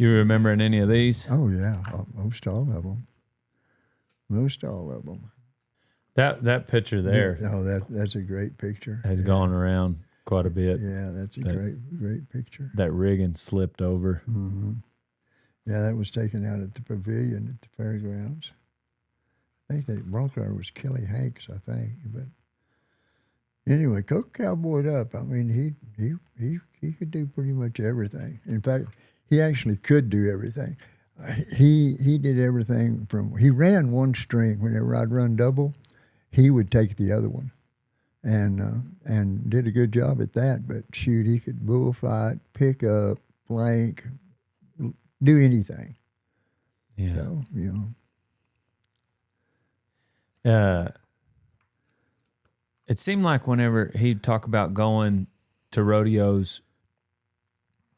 You remembering any of these? Oh, yeah. Most all of them. Most all of them. That picture there. That's a great picture. Has gone around quite a bit. Yeah, that's a great picture. That rigging slipped over. Mm-hmm. Yeah, that was taken out at the pavilion at the fairgrounds. I think that bronco was Kelly Hanks, I think. But anyway, Koke cowboyed up. I mean, he could do pretty much everything. In fact, he actually could do everything. He did everything he ran one string. Whenever I'd run double, he would take the other one, and did a good job at that. But shoot, he could bullfight, pick up, flank, do anything. Yeah. So, it seemed like whenever he'd talk about going to rodeos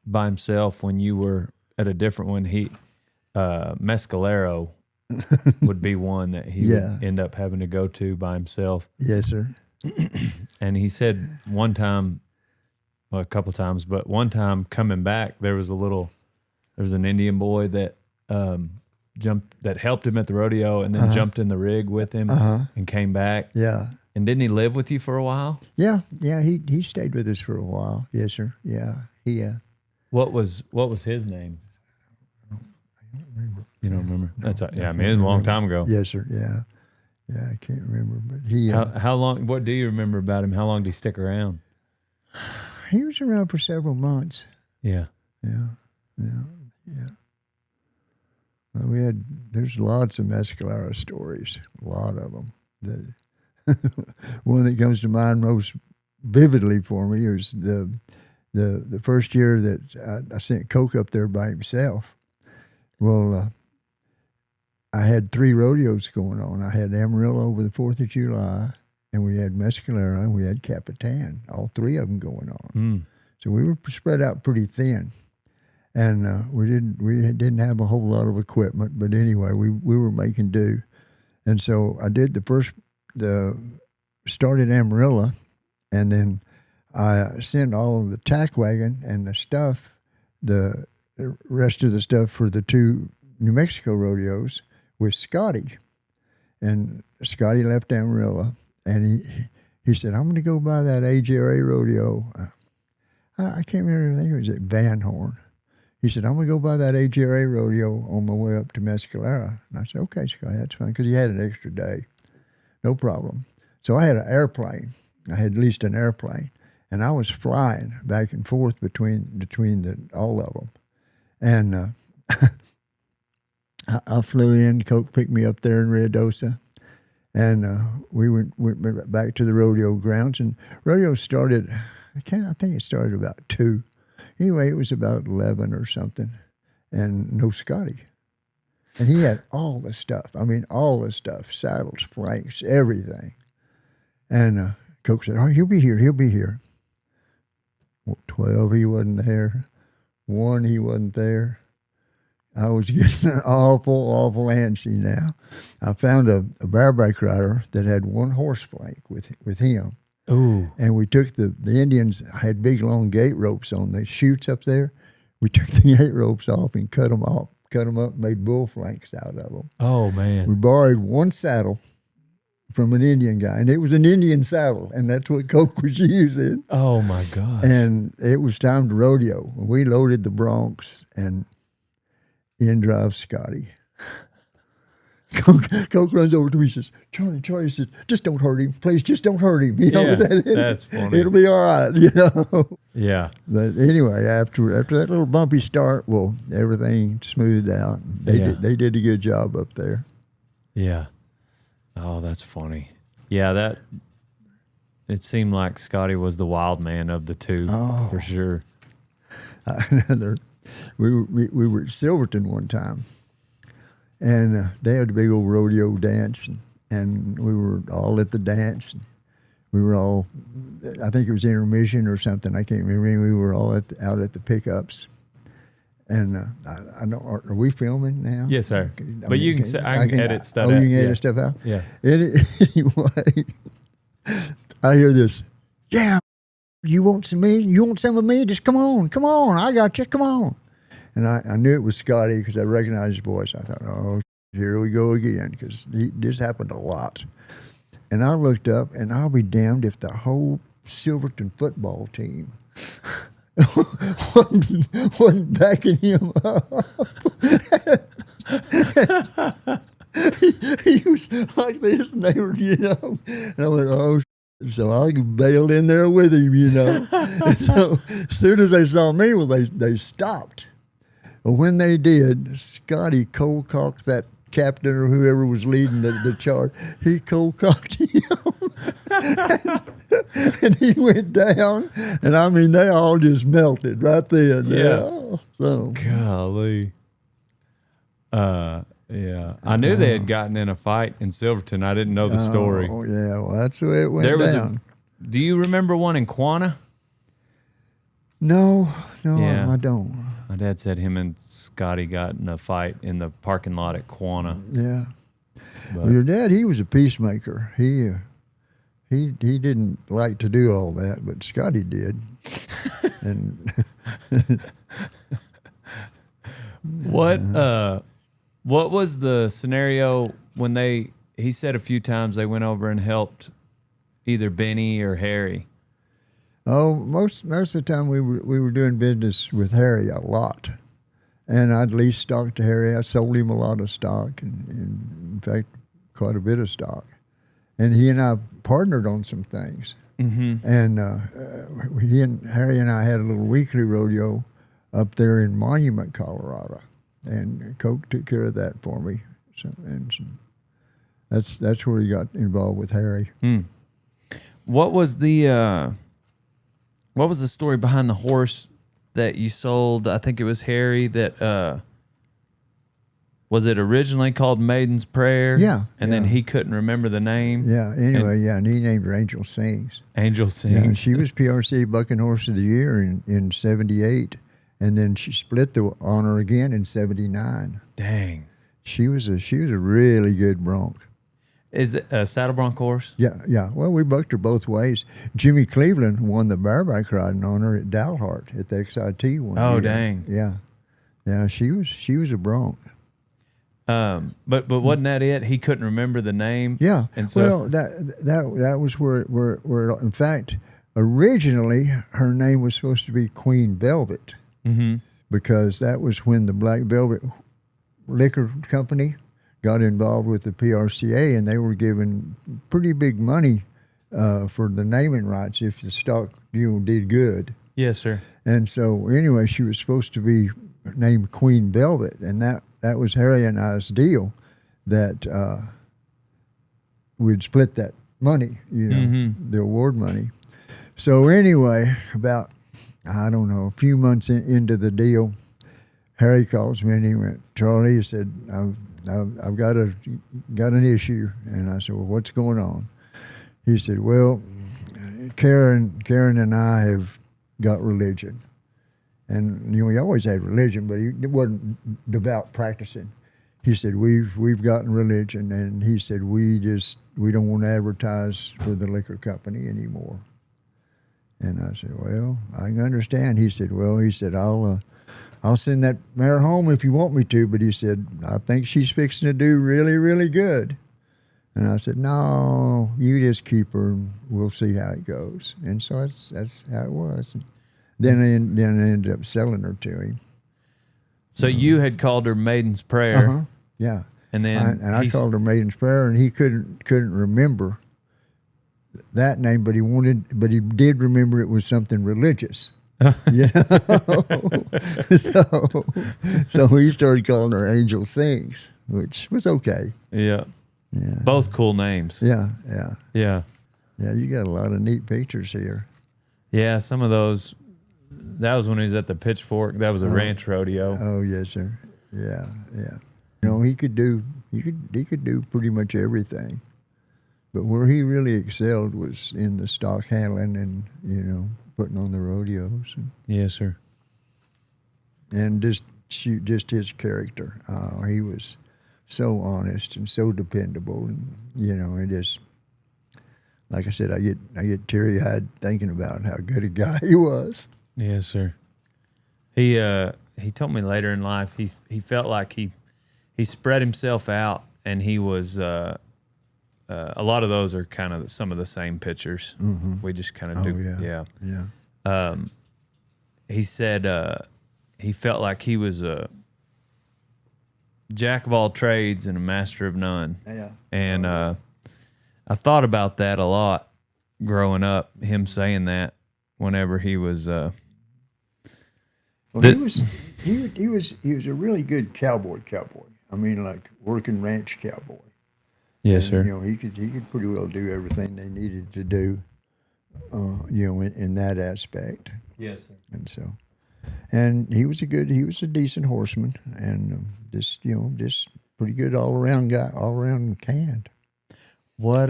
by himself when you were at a different one, Mescalero would be one that he would end up having to go to by himself. Yes, sir. And he said one time, well, a couple times, but one time coming back, there was an Indian boy that that helped him at the rodeo and then jumped in the rig with him and came back. Yeah. And didn't he live with you for a while? Yeah. He stayed with us for a while. Yes, sir. Yeah. What was his name? I don't remember. You don't remember? No, it was a long time ago. Yes, sir. Yeah. Yeah, I can't remember, but he. How long? What do you remember about him? How long did he stick around? He was around for several months. Yeah. Yeah. Well, there's lots of Mescalero stories, a lot of them. One that comes to mind most vividly for me was the first year that I sent Koke up there by himself. Well, I had 3 rodeos going on. I had Amarillo over the 4th of July, and we had Mescalero, and we had Capitan, all 3 of them going on. So we were spread out pretty thin. And we didn't have a whole lot of equipment, but anyway, we were making do. And so I did started Amarillo, and then I sent all of the tack wagon and the stuff, the rest of the stuff for the 2 New Mexico rodeos with Scotty. And Scotty left Amarillo, and he said, I'm going to go by that AJRA rodeo. I can't remember, I think it was at Van Horn. He said, I'm going to go by that AJRA rodeo on my way up to Mescalero. And I said, okay, Scotty, that's fine, because he had an extra day. No problem. So I had an airplane. I had at least an airplane. And I was flying back and forth between all of them. And I flew in. Koke picked me up there in Ruidoso. And we went back to the rodeo grounds. And rodeo started, I think it started about 2. Anyway, it was about 11 or something, and no Scotty. And he had all the stuff. I mean, all the stuff, saddles, flanks, everything. And Koke said, he'll be here. Well, 12, he wasn't there. 1, he wasn't there. I was getting awful antsy now. I found a bareback rider that had 1 horse flank with him. Ooh. And we took the Indians had big long gate ropes on the chutes up there. We took the gate ropes off and cut them up, made bull flanks out of them. Oh, man. We borrowed 1 saddle from an Indian guy, and it was an Indian saddle, and that's what Koke was using. Oh, my gosh. And it was time to rodeo. We loaded the broncs, and in drives Scotty. Koke runs over to me and says, Charlie says, just don't hurt him. Please, just don't hurt him. That's funny. It'll be all right, Yeah. But anyway, after that little bumpy start, everything smoothed out. They did a good job up there. Yeah. Oh, that's funny. Yeah, it seemed like Scotty was the wild man of the 2, for sure. We were at Silverton one time. And they had a big old rodeo dance, and we were all at the dance. We were all, I think it was intermission or something, I can't remember. We were all out at the pickups. And I don't, are we filming now? Yes, sir. But you can say, I can edit stuff out. Oh, you can edit stuff out? Yeah. Anyway, I hear this, you want some of me? You want some of me? Just come on, I got you, come on. And I knew it was Scotty because I recognized his voice. I thought, oh, here we go again, because this happened a lot. And I looked up, and I'll be damned if the whole Silverton football team wasn't backing him up. he was like this, and they were, and I went, oh, so I bailed in there with him, And so as soon as they saw me, well, they stopped. Well, when they did, Scotty cold-cocked that captain or whoever was leading the charge. He cold-cocked him. and he went down, and I mean, they all just melted right then. Yeah. So golly. Yeah. I knew they had gotten in a fight in Silverton. I didn't know the story. Oh, yeah. Well, that's the way it went down. Do you remember one in Quanah? No, Yeah. I don't. My dad said him and Scotty got in a fight in the parking lot at Quanah. Yeah. But, Well, your dad, he was a peacemaker. He didn't like to do all that, but Scotty did. And what was the scenario when he said a few times they went over and helped either Benny or Harry? oh, most of the time we were doing business with Harry a lot, and I'd lease stock to Harry. I sold him a lot of stock, and in fact, quite a bit of stock. And he and I partnered on some things. Mm-hmm. And Harry and I had a little weekly rodeo up there in Monument, Colorado, and Koke took care of that for me. So that's where he got involved with Harry. What was the story behind the horse that you sold? I think it was Harry that was it originally called Maiden's Prayer? Yeah. And then he couldn't remember the name. Yeah. Anyway, and he named her Angel Sings. Angel Sings. Yeah, and she was PRC Bucking Horse of the Year in 78, and then she split the honor again in 79. Dang. She was a really good bronc. Is it a saddle bronc horse? Yeah. Well, we bucked her both ways. Jimmy Cleveland won the bareback riding on her at Dalhart at the XIT one year. Oh, dang. Yeah. She was a bronc. But wasn't that it? He couldn't remember the name. Yeah. And so that was where in fact, originally her name was supposed to be Queen Velvet, because that was when the Black Velvet Liquor Company got involved with the PRCA, and they were given pretty big money for the naming rights if the stock did good. Yes, sir. And so anyway, she was supposed to be named Queen Velvet, and that was Harry and I's deal, that we'd split that money, the award money. So anyway, about, I don't know, a few months into the deal, Harry calls me and he went, Charlie, he said, I've got an issue. And I said, well, what's going on? He said, well, Karen and I have got religion. And he always had religion, but he wasn't devout practicing. He said, we've gotten religion, and he said, we don't want to advertise for the liquor company anymore. And I said, well, I can understand. He said, I'll send that mare home if you want me to, but he said, I think she's fixing to do really, really good. And I said, no, you just keep her, and we'll see how it goes. And so that's how it was. And then I ended up selling her to him. So you had called her Maiden's Prayer. Yeah. And then I called her Maiden's Prayer, and he couldn't remember that name, but he did remember it was something religious. So he started calling her Angel Sings, which was okay. Yeah. Both cool names. Yeah. Yeah. You got a lot of neat pictures here. Yeah, some of those. That was when he was at the Pitchfork. That was a ranch rodeo. Oh yes, sir. Yeah. He could do pretty much everything, but where he really excelled was in the stock handling and putting on the rodeos. Yes, sir. And just his character. He was so honest and so dependable, and it just, like I said, I get teary-eyed thinking about how good a guy he was. Yes, sir. He he told me later in life he felt like he spread himself out, and he was a lot of those are kind of some of the same pictures. Mm-hmm. We just kind of Yeah. He said he felt like he was a jack of all trades and a master of none. Yeah. And I thought about that a lot growing up, him saying that whenever he was Well, he was a really good cowboy. I mean, like working ranch cowboy. Yes, And, sir. you know, he could pretty well do everything they needed to do. You know, in that aspect. Yes, sir. And so, and he was a decent horseman, and just pretty good all around guy, all around canned. What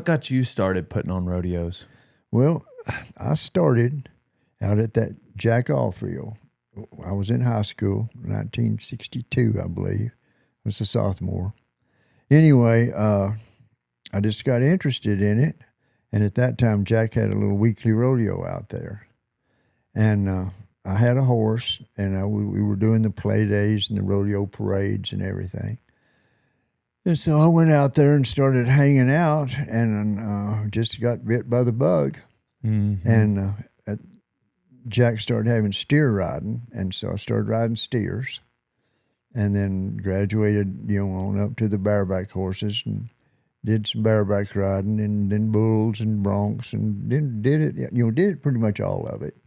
got you started putting on rodeos? Well, I started out at that jack off field. I was in high school, 1962, I believe. I was a sophomore. Anyway, I just got interested in it, and at that time, Jack had a little weekly rodeo out there, and I had a horse, and we were doing the play days and the rodeo parades and everything. And so I went out there and started hanging out, and just got bit by the bug. Mm-hmm. And Jack started having steer riding, and so I started riding steers, and then graduated, on up to the bareback horses, and did some bareback riding, and then bulls and broncs, and then did it pretty much all of it.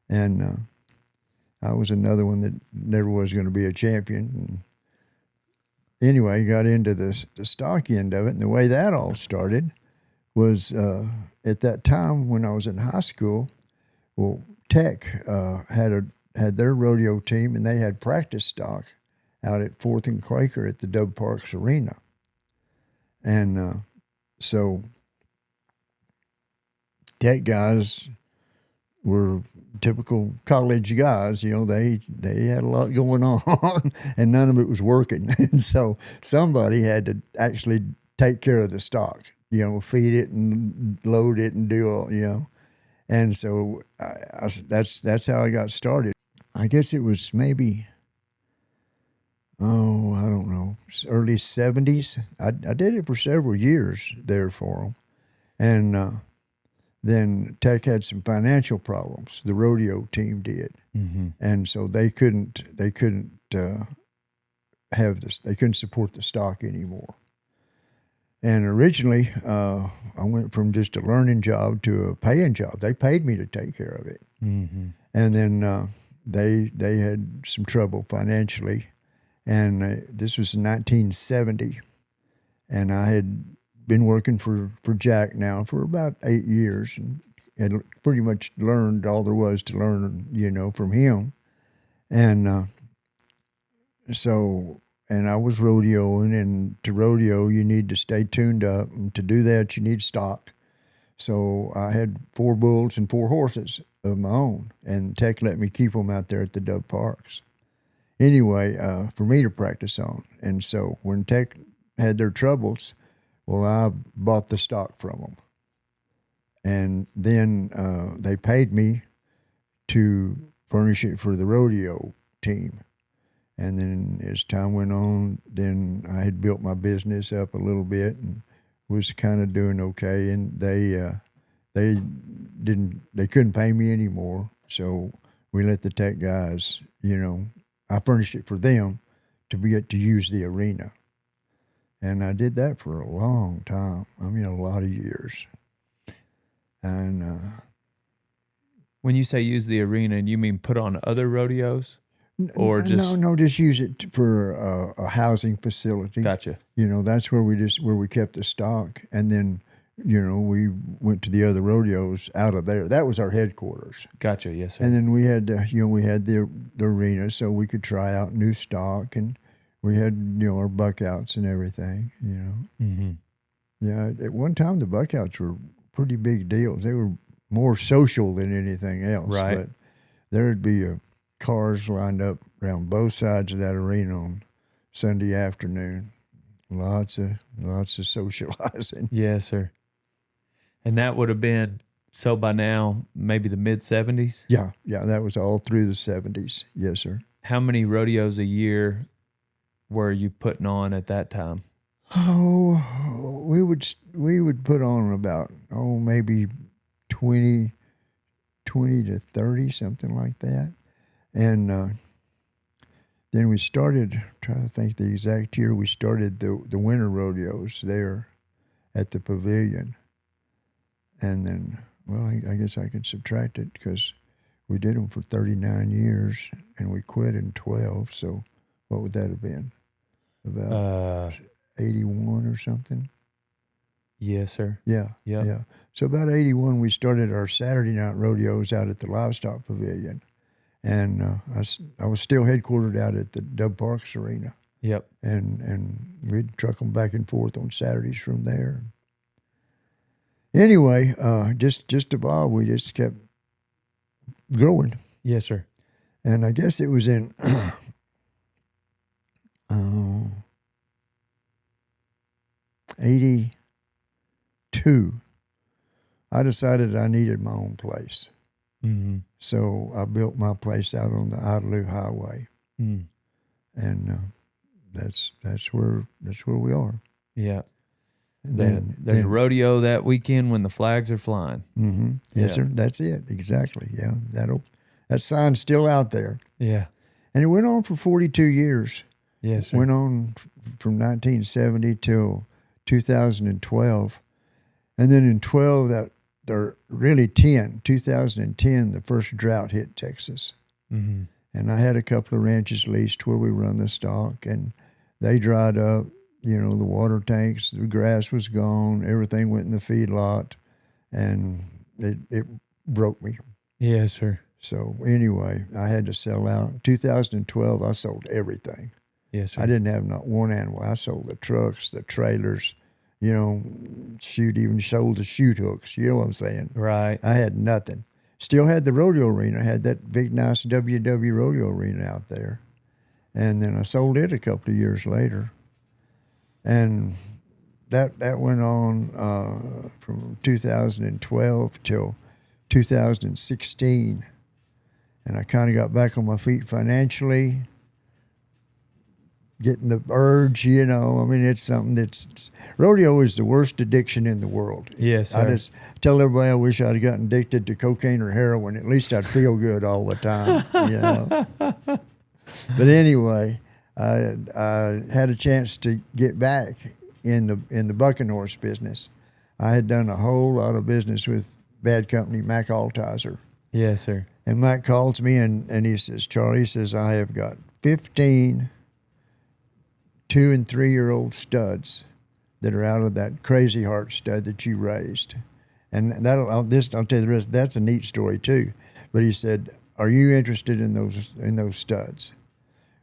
And I was another one that never was going to be a champion. And anyway, got into the stock end of it, and the way that all started was at that time when I was in high school. Well, Tech had their rodeo team, and they had practice stock out at 4th and Quaker at the Dub Parks Arena, and so Tech guys were typical college guys. They had a lot going on, and none of it was working, and so somebody had to actually take care of the stock. Feed it and load it and do all. And so that's how I got started. I guess it was maybe, I don't know, early 70s. I did it for several years there for them. And then Tech had some financial problems. The rodeo team did. Mm-hmm. And so they couldn't have this. They couldn't support the stock anymore. And originally, I went from just a learning job to a paying job. They paid me to take care of it. Mm-hmm. And then they had some trouble financially. And this was in 1970. And I had been working for Jack now for about 8 years, and had pretty much learned all there was to learn, from him. And and I was rodeoing, and to rodeo, you need to stay tuned up. And to do that, you need stock. So I had 4 bulls and 4 horses of my own, and Tech let me keep them out there at the Dub Parks. Anyway, for me to practice on. And so when Tech had their troubles, well, I bought the stock from them. And then they paid me to furnish it for the rodeo team. And then as time went on, then I had built my business up a little bit and was kind of doing okay. And they couldn't pay me anymore. So we let the Tech guys, I furnished it for them to use the arena. And I did that for a long time. I mean, a lot of years. And when you say use the arena, you mean put on other rodeos? Or just just use it for a housing facility. Gotcha. That's where we kept the stock, and then we went to the other rodeos out of there. That was our headquarters. Gotcha. Yes, sir. And then we had the arena, so we could try out new stock, and we had our buckouts and everything. Mm-hmm. Yeah, at one time the buckouts were pretty big deals. They were more social than anything else. Right. But there'd be cars lined up around both sides of that arena on Sunday afternoon. Lots of socializing. Yes, sir. And that would have been So by now, maybe the mid 70s. Yeah, that was all through the 70s. Yes, sir. How many rodeos a year were you putting on at that time? Oh, we would put on about maybe 20 to 30, something like that. And then we started, trying to think the exact year, we started the winter rodeos there at the pavilion. And then, well, I guess I could subtract it because we did them for 39 years and we quit in 12. So what would that have been? About 81 or something? Yes, sir. Yeah. Yep. Yeah. So about 81, we started our Saturday night rodeos out at the Livestock Pavilion. And I was still headquartered out at the Dub Parks Arena. Yep. And we'd truck them back and forth on Saturdays from there. Anyway, just evolved. We just kept growing. Yes, sir. And I guess it was in 82. I decided I needed my own place. Mm-hmm. So I built my place out on the alllll Highway. Mm. And that's where we are. Yeah. And there's a rodeo that weekend when the flags are flying. Mm-hmm. Yes, sir. That's it. Exactly. Yeah. That sign's still out there. Yeah. And it went on for 42 years. Yes, sir. Went on from 1970 till 2012. And then in 2010, the first drought hit Texas. Mm-hmm. And I had a couple of ranches leased where we run the stock, and they dried up. The water tanks, the grass was gone, everything went in the feedlot, and it broke me. Yes, sir. So anyway, I had to sell out. In 2012, I sold everything. Yes, sir. I didn't have not one animal. I sold the trucks, the trailers, even sold the chute hooks. You know what I'm saying? Right. I had nothing. Still had the rodeo arena. I had that big, nice WW rodeo arena out there. And then I sold it a couple of years later. And that went on from 2012 till 2016. And I kind of got back on my feet financially, getting the urge, it's something rodeo is the worst addiction in the world. Yes, sir. I just tell everybody I wish I'd gotten addicted to cocaine or heroin. At least I'd feel good all the time, But anyway, I had a chance to get back in the bucking horse business. I had done a whole lot of business with bad company, Mac Altizer. Yes, sir. And Mac calls me and he says, Charlie, I have got 15 2- and 3-year-old studs that are out of that Crazy Heart stud that you raised. And I'll tell you the rest. That's a neat story too. But he said, are you interested in those studs?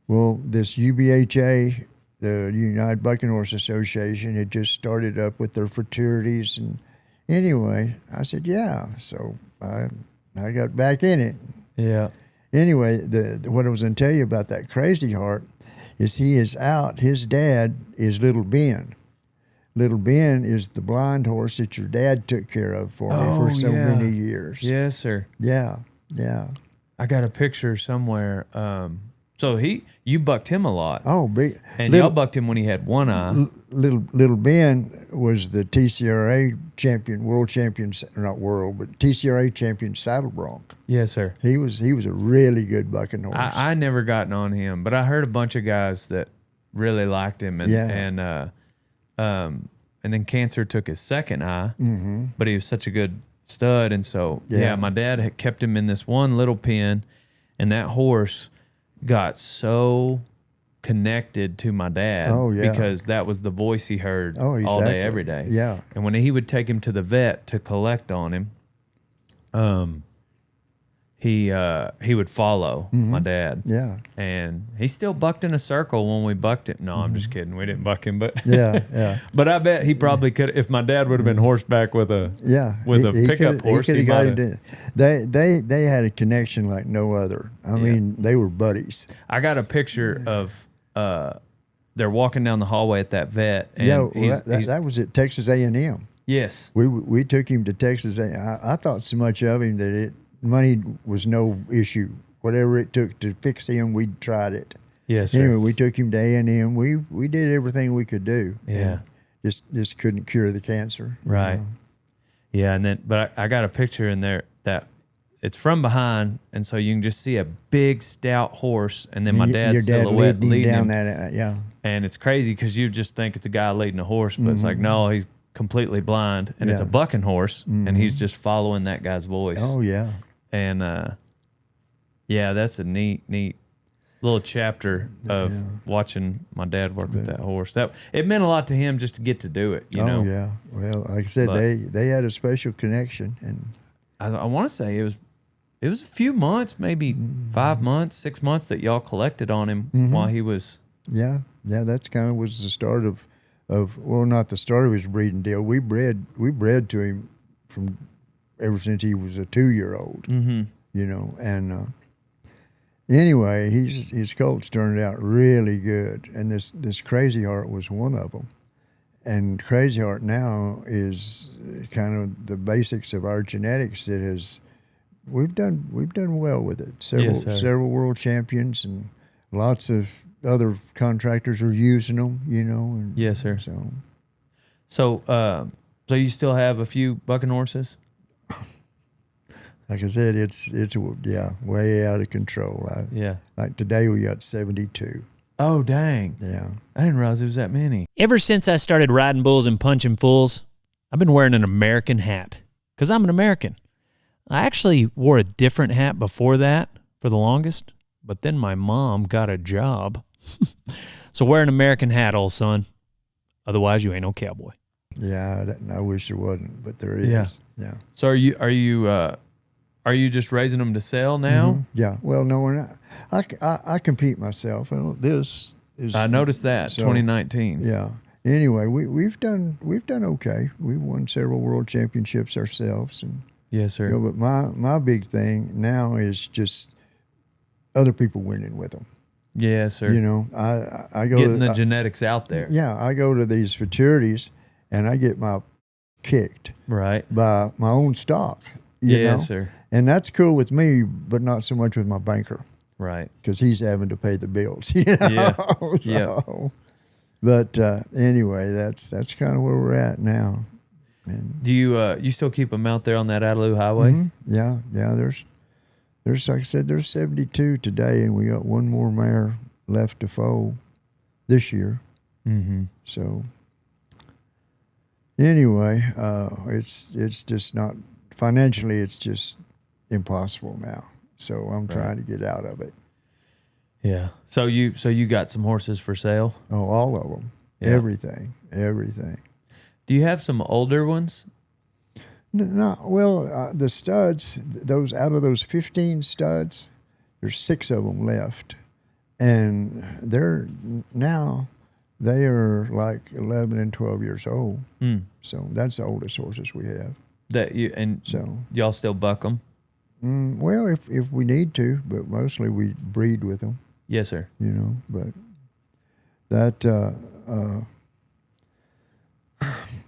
Well, this UBHA, the United Bucking Horse Association, had just started up with their fraternities. And anyway, I said, yeah. So I got back in it. Yeah. Anyway, what I was going to tell you about that Crazy Heart is he is out. His dad is Little Ben. Little Ben is the blind horse that your dad took care of for me for so many years. Yes, sir. Yeah. I got a picture somewhere. So you bucked him a lot. Oh, big. And y'all bucked him when he had one eye. Little Ben was the TCRA champion, world champion, not world, but TCRA champion saddle bronc. Yes, sir. He was a really good bucking horse. I never gotten on him, but I heard a bunch of guys that really liked him, and then cancer took his second eye, but he was such a good stud, and so my dad had kept him in this one little pen, and that horse got so connected to my dad because that was the voice he heard all day, every day. Yeah. And when he would take him to the vet to collect on him, he would follow my dad. Yeah. And he still bucked in a circle when we bucked it. No, I'm just kidding. We didn't buck him, but yeah. But I bet he probably could, if my dad would have been horseback with a pickup horse. He they had a connection like no other. I mean, they were buddies. I got a picture of they're walking down the hallway at that vet. And that was at Texas A&M. Yes. We took him to Texas. I thought so much of him that money was no issue. Whatever it took to fix him, we tried it. Yes, sir. Anyway, we took him to A&M. We did everything we could do. Yeah. And just couldn't cure the cancer. Right. know? Yeah, but I got a picture in there that it's from behind, and so you can just see a big stout horse, and then my dad's silhouette leading down him. that. Yeah. And it's crazy because you just think it's a guy leading a horse, but it's like, no, he's completely blind, and it's a bucking horse, and he's just following that guy's voice. Oh yeah. And yeah, that's a neat little chapter of watching my dad work with that horse. It meant a lot to him just to get to do it. You know? Yeah. Well, like I said, they had a special connection, and I want to say it was a few months, maybe 5 months, 6 months that y'all collected on him while he was. Yeah. That's kind of was the start of well, not the start of his breeding deal. We bred to him from ever since he was a 2-year-old. Mm-hmm. You know, and anyway, his colts turned out really good, and this Crazy Heart was one of them. And Crazy Heart now is kind of the basics of our genetics. We've done well with it. Several world champions and lots of other contractors are using them. You know. And yes, sir. So you still have a few bucking horses? Like I said, it's way out of control. Like today we got 72. Oh, dang. Yeah. I didn't realize it was that many. Ever since I started riding bulls and punching fools, I've been wearing an American hat because I'm an American. I actually wore a different hat before that for the longest, but then my mom got a job. So wear an American hat, old son. Otherwise, you ain't no cowboy. Yeah, I wish there wasn't, but there is. Yeah. So are you just raising them to sell now? Mm-hmm. Yeah. Well, no, we're not. I compete myself. This is. I noticed that 2019. Yeah. Anyway, we've done okay. We've won several world championships ourselves, and yes, sir. You know, but my big thing now is just other people winning with them. Yes, sir. You know, I go getting the genetics out there. Yeah, I go to these futurities and I get my kicked right by my own stock. You know? Sir. And that's cool with me, but not so much with my banker. Right. Because he's having to pay the bills. You know? Yeah. But anyway, that's kind of where we're at now. And do you still keep them out there on that alllll highway? Mm-hmm. Yeah. There's like I said, there's 72 today, and we got one more mare left to foal this year. Mm-hmm. So anyway, it's just not financially. It's just impossible now. So I'm trying to get out of it. Yeah. So you got some horses for sale? Oh, all of them. Yeah. Everything. Do you have some older ones? No, well, the studs, those out of those 15 studs, there's 6 of them left, and they are like 11 and 12 years old. So that's the oldest horses we have. So y'all still buck them? Well, if we need to, but mostly we breed with them. Yes, sir. You know, but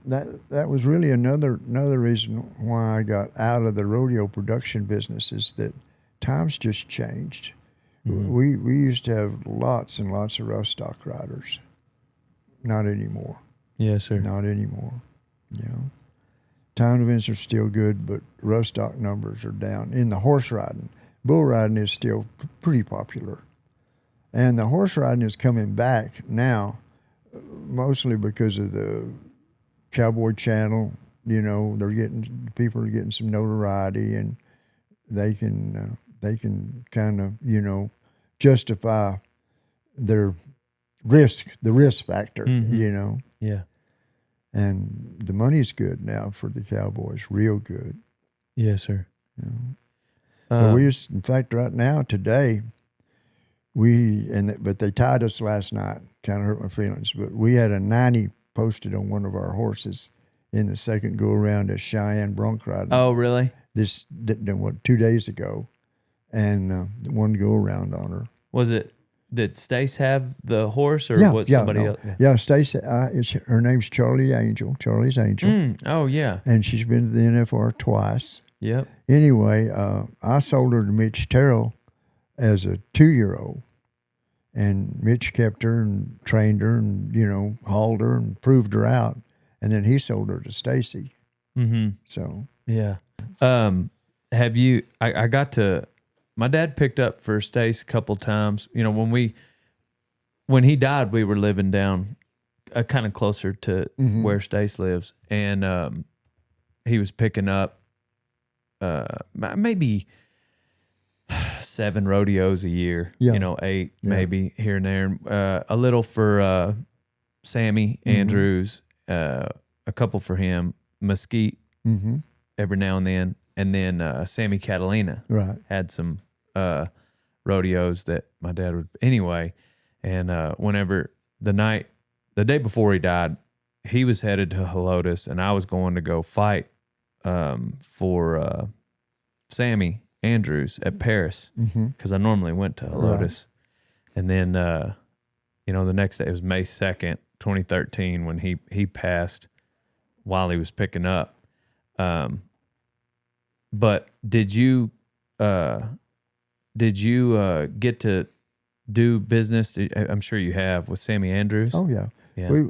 that was really another reason why I got out of the rodeo production business, is that times just changed. Mm-hmm. We used to have lots and lots of rough stock riders. Not anymore. Yes, sir. Not anymore. You know, town events are still good, but rough stock numbers are down. In the horse riding, bull riding is still pretty popular, and the horse riding is coming back now, mostly because of the Cowboy Channel. You know, people are getting some notoriety, and they can kind of, you know, justify their the risk factor. Mm-hmm. You know. Yeah. And the money's good now for the Cowboys, real good. Yes, sir. You know? But in fact, right now, today, but they tied us last night, kind of hurt my feelings, but we had a 90 posted on one of our horses in the second go-around at Cheyenne bronc riding. Oh, really? 2 days ago, and one go-around on her. Was it did Stace have the horse, or Yeah, was yeah, somebody no. else? Yeah, Stacy. Her name's Charlie's Angel, Oh yeah. and she's been to the NFR twice. Yep. Anyway, I sold her to Mitch Terrell as a 2-year-old, and Mitch kept her and trained her and hauled her and proved her out, and then he sold her to Stacy. Mm-hmm. So Yeah. Have you? I got to. My dad picked up for Stace a couple times. When he died, we were living down, kind of closer to where Stace lives, and he was picking up, maybe 7 rodeos a year. Yeah. 8 maybe here and there. A little for Sammy Andrews, a couple for him, Mesquite every now and then Sammy Catalina right. had some rodeos that my dad would anyway. And whenever the day before he died, he was headed to Helotes, and I was going to go fight for Sammy Andrews at Paris, because I normally went to Helotes. Right. And then the next day, it was May 2nd, 2013, when he passed while he was picking up. But did you get to do business? I'm sure you have, with Sammy Andrews. Oh yeah. We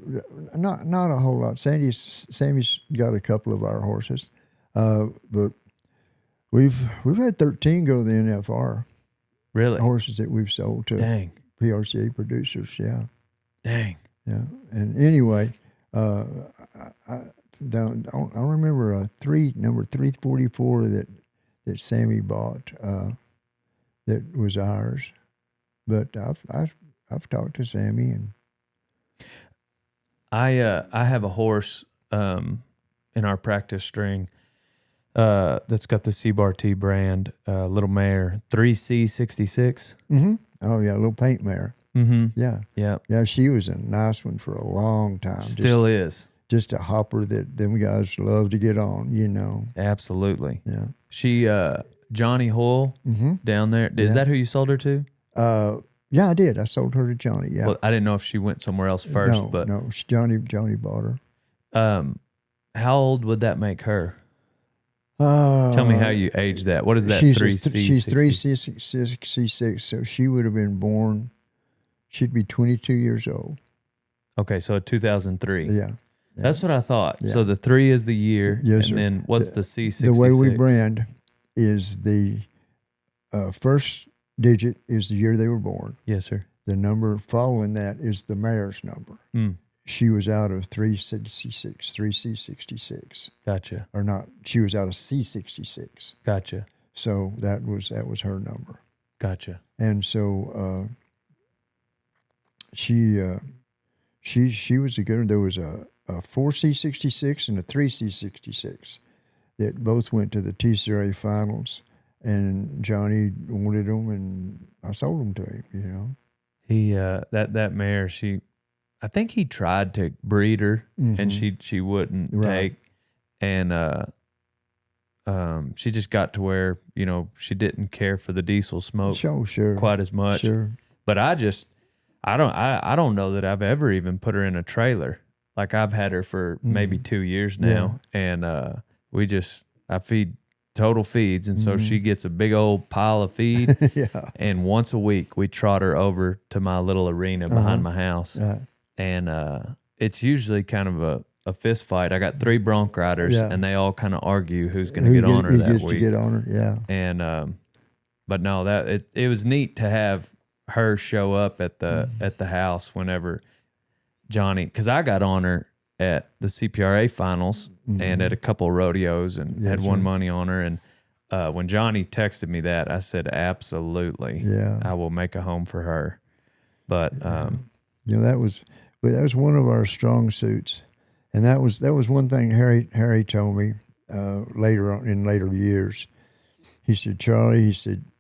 not a whole lot. Sammy's got a couple of our horses, but we've had 13 go to the NFR. Really? Horses that we've sold to Dang. PRCA producers. Yeah. Dang. Yeah. And anyway, I remember number 344 that Sammy bought. That was ours, but I've talked to Sammy, and I have a horse in our practice string that's got the C-Bar T brand, little mare, 3C66. Oh yeah, a little paint mare. Yeah, yeah. She was a nice one for a long time. Still is. Just a hopper that them guys love to get on. Absolutely. Yeah. She Johnny Hoyle down there. Is that who you sold her to? Yeah, I did. I sold her to Johnny. Yeah. Well, I didn't know if she went somewhere else first, but no, Johnny bought her. How old would that make her? Tell me how you age that. What is that? She's 3C66, so she would have been born. She'd be 22 years old. Okay, so 2003. Yeah. That's what I thought. Yeah. So the 3 is the year, yes, and sir. then what's the C66? The way we brand is the first digit is the year they were born. Yes, sir. The number following that is the mare's number. She was out of 3C66. Gotcha. Or not, she was out of C66. Gotcha. So that was her number. Gotcha. And so she was a good one. There was a 4C66 and a 3C66 that both went to the TCRA finals, and Johnny wanted them, and I sold them to him. He that mare, I think he tried to breed her, and she wouldn't take, and she just got to where she didn't care for the diesel smoke quite as much. Sure. But I don't know that I've ever even put her in a trailer. Like, I've had her for maybe 2 years now, and I feed total feeds, and so she gets a big old pile of feed. Yeah. And once a week we trot her over to my little arena behind my house. And it's usually kind of a fist fight. I got 3 bronc riders, and they all kind of argue who's going to get on her that week. To get on her, yeah. And but no, that it was neat to have her show up at the house whenever Johnny, because I got on her at the CPRA finals and at a couple of rodeos, and had won money on her. And when Johnny texted me that, I said, absolutely, I will make a home for her. But that was one of our strong suits, and that was one thing Harry told me later on, in later years. He said, Charlie,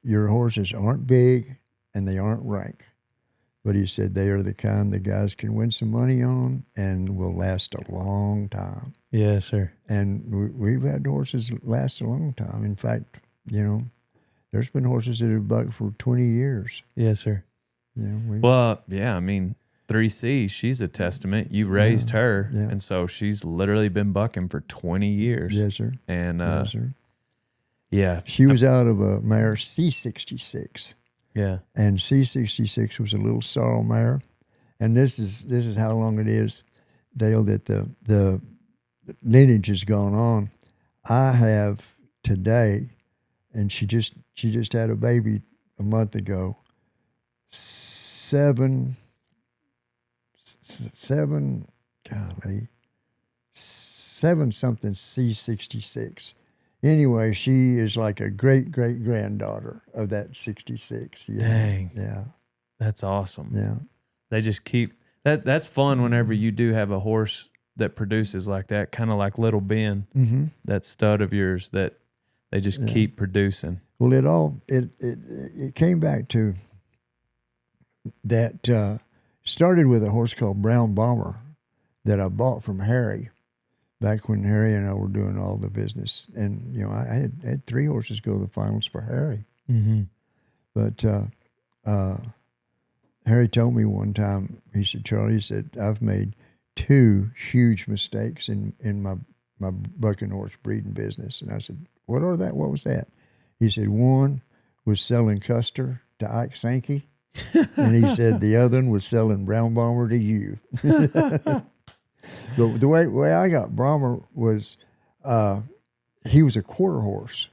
your horses aren't big and they aren't rank, but he said they are the kind the guys can win some money on and will last a long time. Yes, sir. And we've had horses last a long time. In fact, there's been horses that have bucked for 20 years. Yes, sir. Well, yeah, I mean, 3C, she's a testament. You raised her, and so she's literally been bucking for 20 years. Yes, sir. And Yes, sir. yeah, She was out of a mare C66. yeah, And C66 was a little sorrel mare. And this is how long it is, Dale, that the lineage has gone on. I have today, and she just had a baby a month ago. Seven, golly, 7-something C66. Anyway, she is like a great granddaughter of that 66. Yeah. Dang. Yeah. That's awesome. Yeah. They just keep that. That's fun whenever you do have a horse that produces like that, kind of like Little Ben, that stud of yours that they just keep producing. Well, it came back to that. Started with a horse called Brown Bomber that I bought from Harry back when Harry and I were doing all the business. And, I had 3 horses go to the finals for Harry. Mm-hmm. But Harry told me one time, he said, Charlie, he said, I've made 2 huge mistakes in my bucking horse breeding business. And I said, what was that? He said, one was selling Custer to Ike Sankey. And he said the other one was selling Brown Bomber to you. But the way I got Bomber was, he was a quarter horse.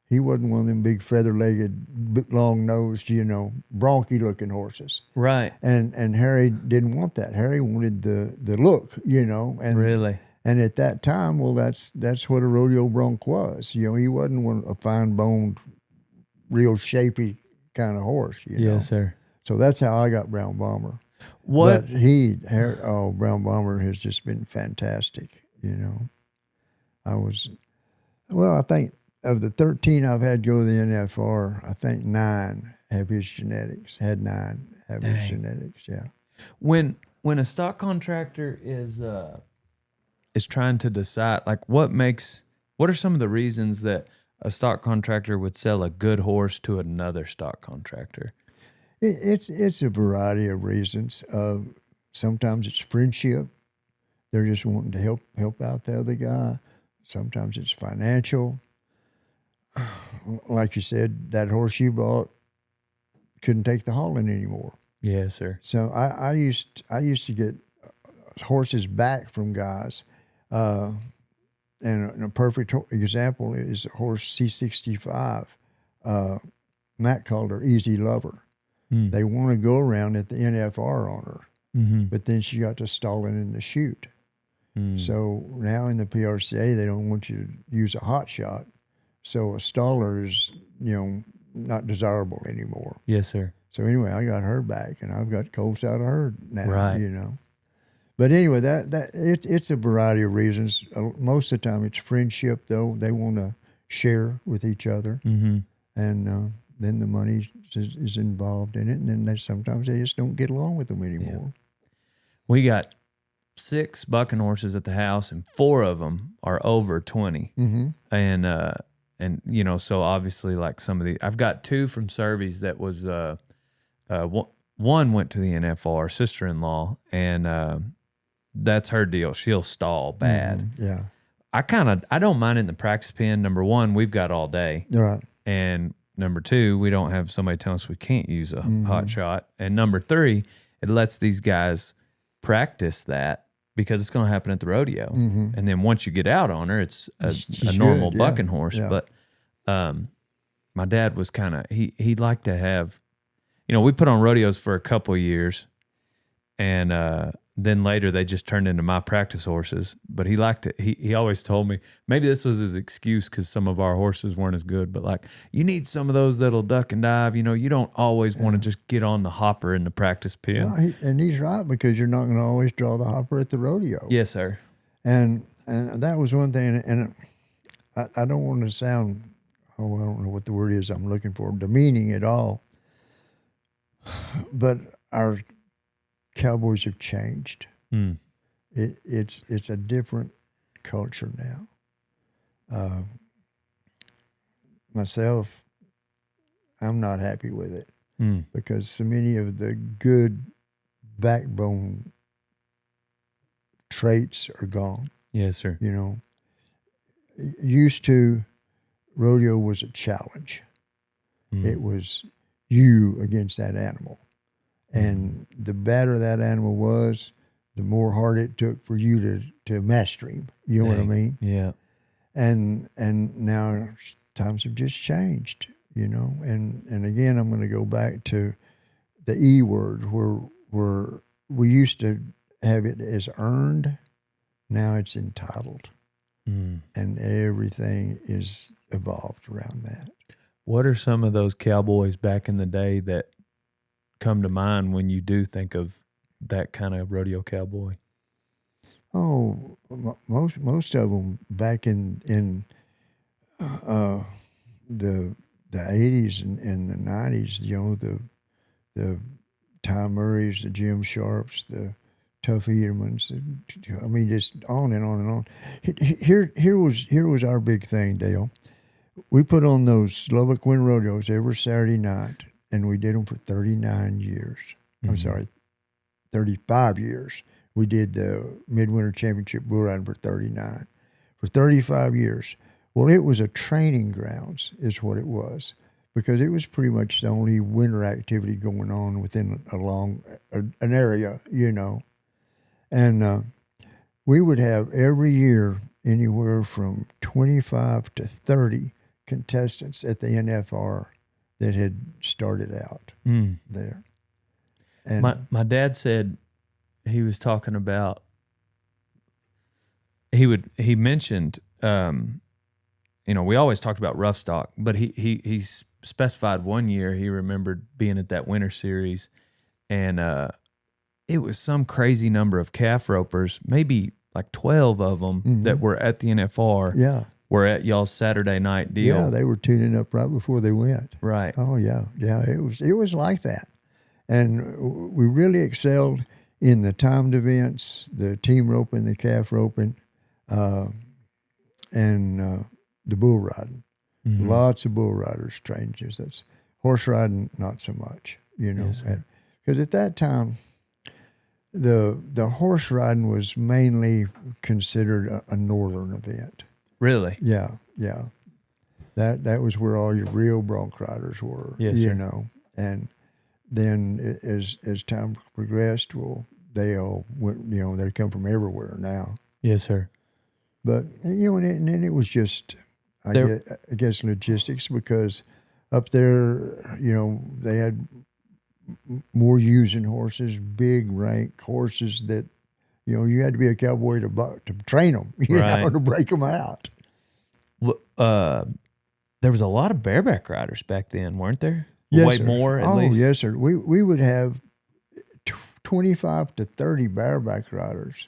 He wasn't one of them big feather-legged, long-nosed, bronky-looking horses. Right. And Harry didn't want that. Harry wanted the look, And Really. And at that time, well, that's what a rodeo bronc was. He wasn't a fine-boned, real shapy kind of horse. Yes, sir. So that's how I got Brown Bomber. What? But Brown Bomber has just been fantastic. I think of the 13 I've had go to the NFR, I think 9 have his genetics. Had 9 have his genetics. Yeah. When a stock contractor is trying to decide, like, what are some of the reasons that a stock contractor would sell a good horse to another stock contractor? It's a variety of reasons. Sometimes it's friendship. They're just wanting to help out the other guy. Sometimes it's financial. Like you said, that horse you bought couldn't take the hauling anymore. Yes, sir. So I used to get horses back from guys. And a perfect example is a horse C65. Matt called her Easy Lover. They want to go around at the NFR on her, but then she got to stalling in the chute. So now in the PRCA, they don't want you to use a hot shot. So a staller is, not desirable anymore. Yes, sir. So anyway, I got her back, and I've got colts out of her now. Right. But anyway, it's a variety of reasons. Most of the time, it's friendship. Though they want to share with each other, and then the money is involved in it, and then sometimes they just don't get along with them anymore. Yeah. We got 6 bucking horses at the house, and 4 of them are over 20, and so obviously, like some of the, I've got 2 from Surveys that was one went to the NFR, sister-in-law, and that's her deal. She'll stall bad. Yeah. I don't mind it in the practice pen. Number 1, we've got all day. Right. And number 2, we don't have somebody telling us we can't use a hot shot. And number 3, it lets these guys practice that because it's going to happen at the rodeo. And then once you get out on her, it's a normal bucking horse. Yeah. But my dad was kind of, he'd like to have, we put on rodeos for a couple of years, and then later they just turned into my practice horses. But he liked it. He always told me, maybe this was his excuse because some of our horses weren't as good, but like, you need some of those that'll duck and dive. You don't always want to just get on the hopper in the practice pen. No, and he's right, because you're not going to always draw the hopper at the rodeo. Yes, sir. And that was one thing. And I don't want to sound, I don't know what the word is I'm looking for, demeaning at all. But our cowboys have changed. It's a different culture now. Myself, I'm not happy with it. because so many of the good backbone traits are gone. Yes, sir. You know, used to, rodeo was a challenge. It was you against that animal. And the better that animal was, the more hard it took for you to master him. You know what I mean? Yeah. And now times have just changed, you know. And again, I'm going to go back to the E word, where we used to have it as earned. Now it's entitled. And everything is evolved around that. What are some of those cowboys back in the day that come to mind when you do think of that kind of rodeo cowboy? Oh, most of them back in the 80s and the 90s, you know, the Ty Murrays, the Jim Sharps, the Tough Eatermans. I mean, just on and on and on. Here was our big thing, Dale. We put on those Lubbock Wind Rodeos every Saturday night, and we did them for 39 years. I'm sorry, 35 years. We did the Midwinter Championship bull riding for 39. For 35 years. Well, it was a training grounds is what it was, because it was pretty much the only winter activity going on within an area, you know. And we would have every year anywhere from 25 to 30 contestants at the NFR that had started out there. And My dad said he was talking about, he mentioned, you know, we always talked about rough stock, but he specified one year he remembered being at that winter series, and it was some crazy number of calf ropers, maybe like 12 of them that were at the NFR. Yeah. Were at y'all's Saturday night deal. Yeah, they were tuning up right before they went. Right. Oh yeah, yeah. It was like that, and we really excelled in the timed events, the team roping, the calf roping, and the bull riding. Lots of bull riders trained just that's horse riding, not so much. You know, because at that time, the horse riding was mainly considered a northern event. Really? Yeah, yeah. That was where all your real bronc riders were. Yes, you sir. know. And then as time progressed, well, they all went. You know, they come from everywhere now. Yes, sir. But you know, and then it was just, I guess logistics, because up there, you know, they had more using horses, big rank horses that, you know, you had to be a cowboy to train them, you know, to break them out. There was a lot of bareback riders back then, weren't there? Yes, Way sir. more, at least. Oh, yes, sir. We would have 25 to 30 bareback riders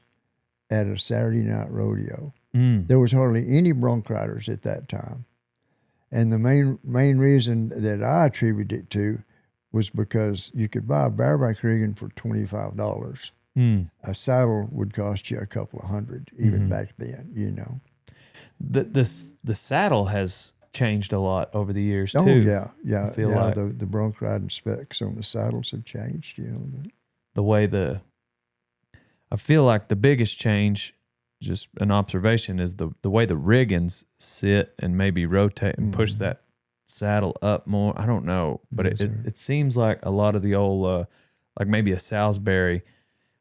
at a Saturday night rodeo. There was hardly any bronc riders at that time. And the main reason that I attribute it to was because you could buy a bareback rigging for $25. A saddle would cost you a couple of $100, even back then, you know. The saddle has changed a lot over the years, too. Oh, yeah, yeah. I feel yeah, like the bronc riding specs on the saddles have changed, you know. the way I feel like the biggest change, just an observation, is the way the riggings sit and maybe rotate and push that saddle up more. I don't know, but it seems like a lot of the old, like maybe a Salisbury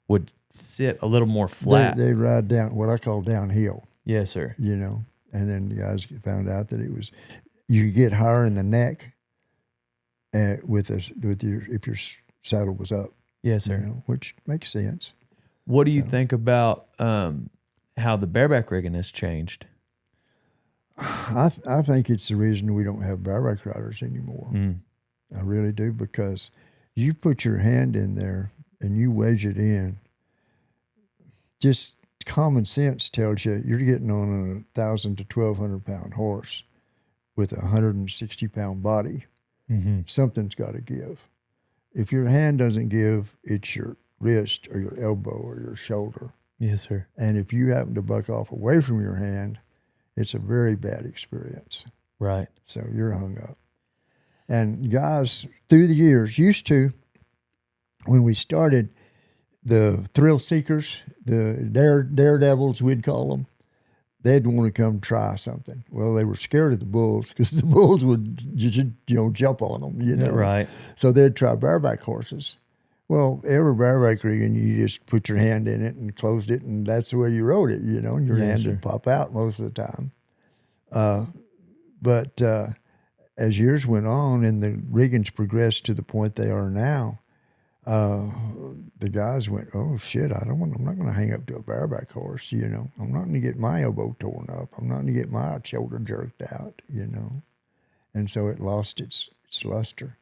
would sit a little more flat. They ride down what I call downhill. Yes, sir. You know, and then the guys found out that you could get higher in the neck, if your saddle was up. Yes, sir. You know, which makes sense. What do you think about how the bareback rigging has changed? I think it's the reason we don't have bareback riders anymore. I really do, because you put your hand in there and you wedge it in. Just common sense tells you you're getting on a 1,000 to 1,200 pound horse with a 160 pound body. Something's got to give. If your hand doesn't give, it's your wrist or your elbow or your shoulder. Yes, sir. And if you happen to buck off away from your hand, it's a very bad experience. Right. So you're hung up. And guys through the years used to, when we started, the thrill seekers, the daredevils, we'd call them, they'd want to come try something. Well, they were scared of the bulls because the bulls would, jump on them, Right. So they'd try bareback horses. Well, every bareback rigging, you just put your hand in it and closed it, and that's the way you rode it, and your hand would pop out most of the time. But as years went on and the riggings progressed to the point they are now, the guys went, oh shit, I'm not going to hang up to a bareback horse, I'm not going to get my elbow torn up. I'm not going to get my shoulder jerked out, And so it lost its luster.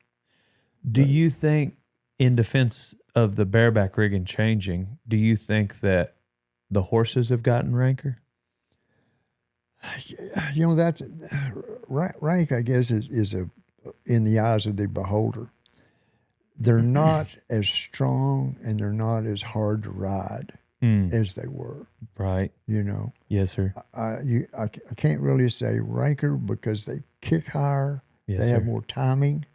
Do you think, in defense of the bareback rigging changing, do you think that the horses have gotten ranker? That's rank, I guess, is in the eyes of the beholder. They're not as strong and they're not as hard to ride as they were. Right. Yes, sir. I can't really say ranker because they kick higher. Yes, they have more timing.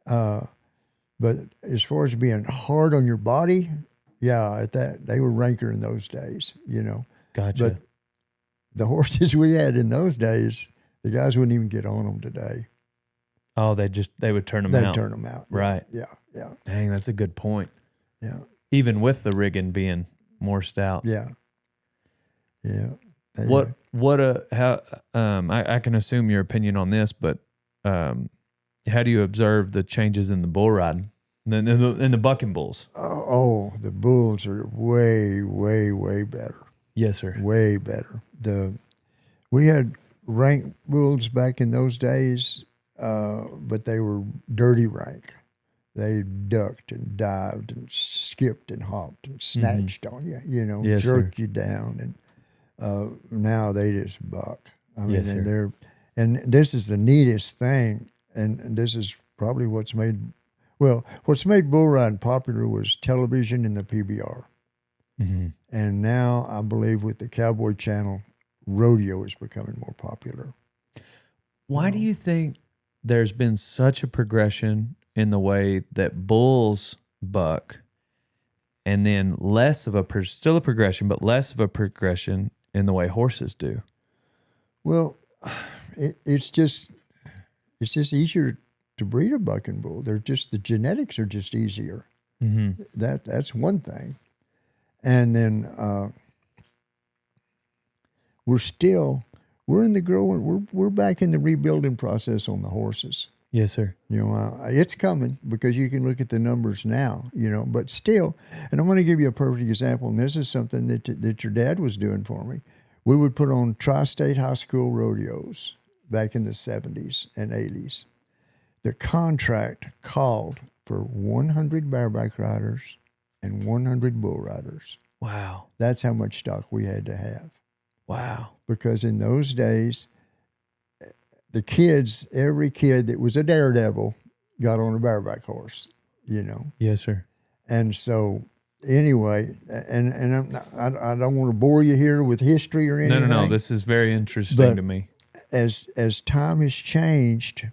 But as far as being hard on your body, they were ranker in those days, Gotcha. But the horses we had in those days, the guys wouldn't even get on them today. Oh, they would turn them They'd out. turn them out. Right. Yeah. Dang, that's a good point. Yeah. Even with the rigging being more stout. Yeah. How I can assume your opinion on this, but how do you observe the changes in the bull riding in the bucking bulls? Oh, the bulls are way, way, way better. Yes, sir. Way better. We had rank bulls back in those days, but they were dirty rank. They ducked and dived and skipped and hopped and snatched on you, Yes, jerked sir. you down. And now they just buck. I mean, Yes, sir. and this is the neatest thing, and this is probably what's made bull riding popular was television and the PBR. Mm-hmm. And now I believe with the Cowboy Channel, rodeo is becoming more popular. Why do you think there's been such a progression in the way that bulls buck, and then still a progression, but less of a progression in the way horses do? Well, it's just easier to breed a bucking bull. The genetics are just easier. Mm-hmm. That's one thing. And then we're back in the rebuilding process on the horses. Yes, sir. It's coming because you can look at the numbers now, but still, and I'm going to give you a perfect example, and this is something that your dad was doing for me. We would put on tri-state high school rodeos back in the 70s and 80s. The contract called for 100 bareback riders and 100 bull riders. Wow. That's how much stock we had to have. Wow. Because in those days, every kid that was a daredevil got on a bareback horse, Yes, sir. And so anyway, and I don't want to bore you here with history or anything. No. This is very interesting to me. As time has changed,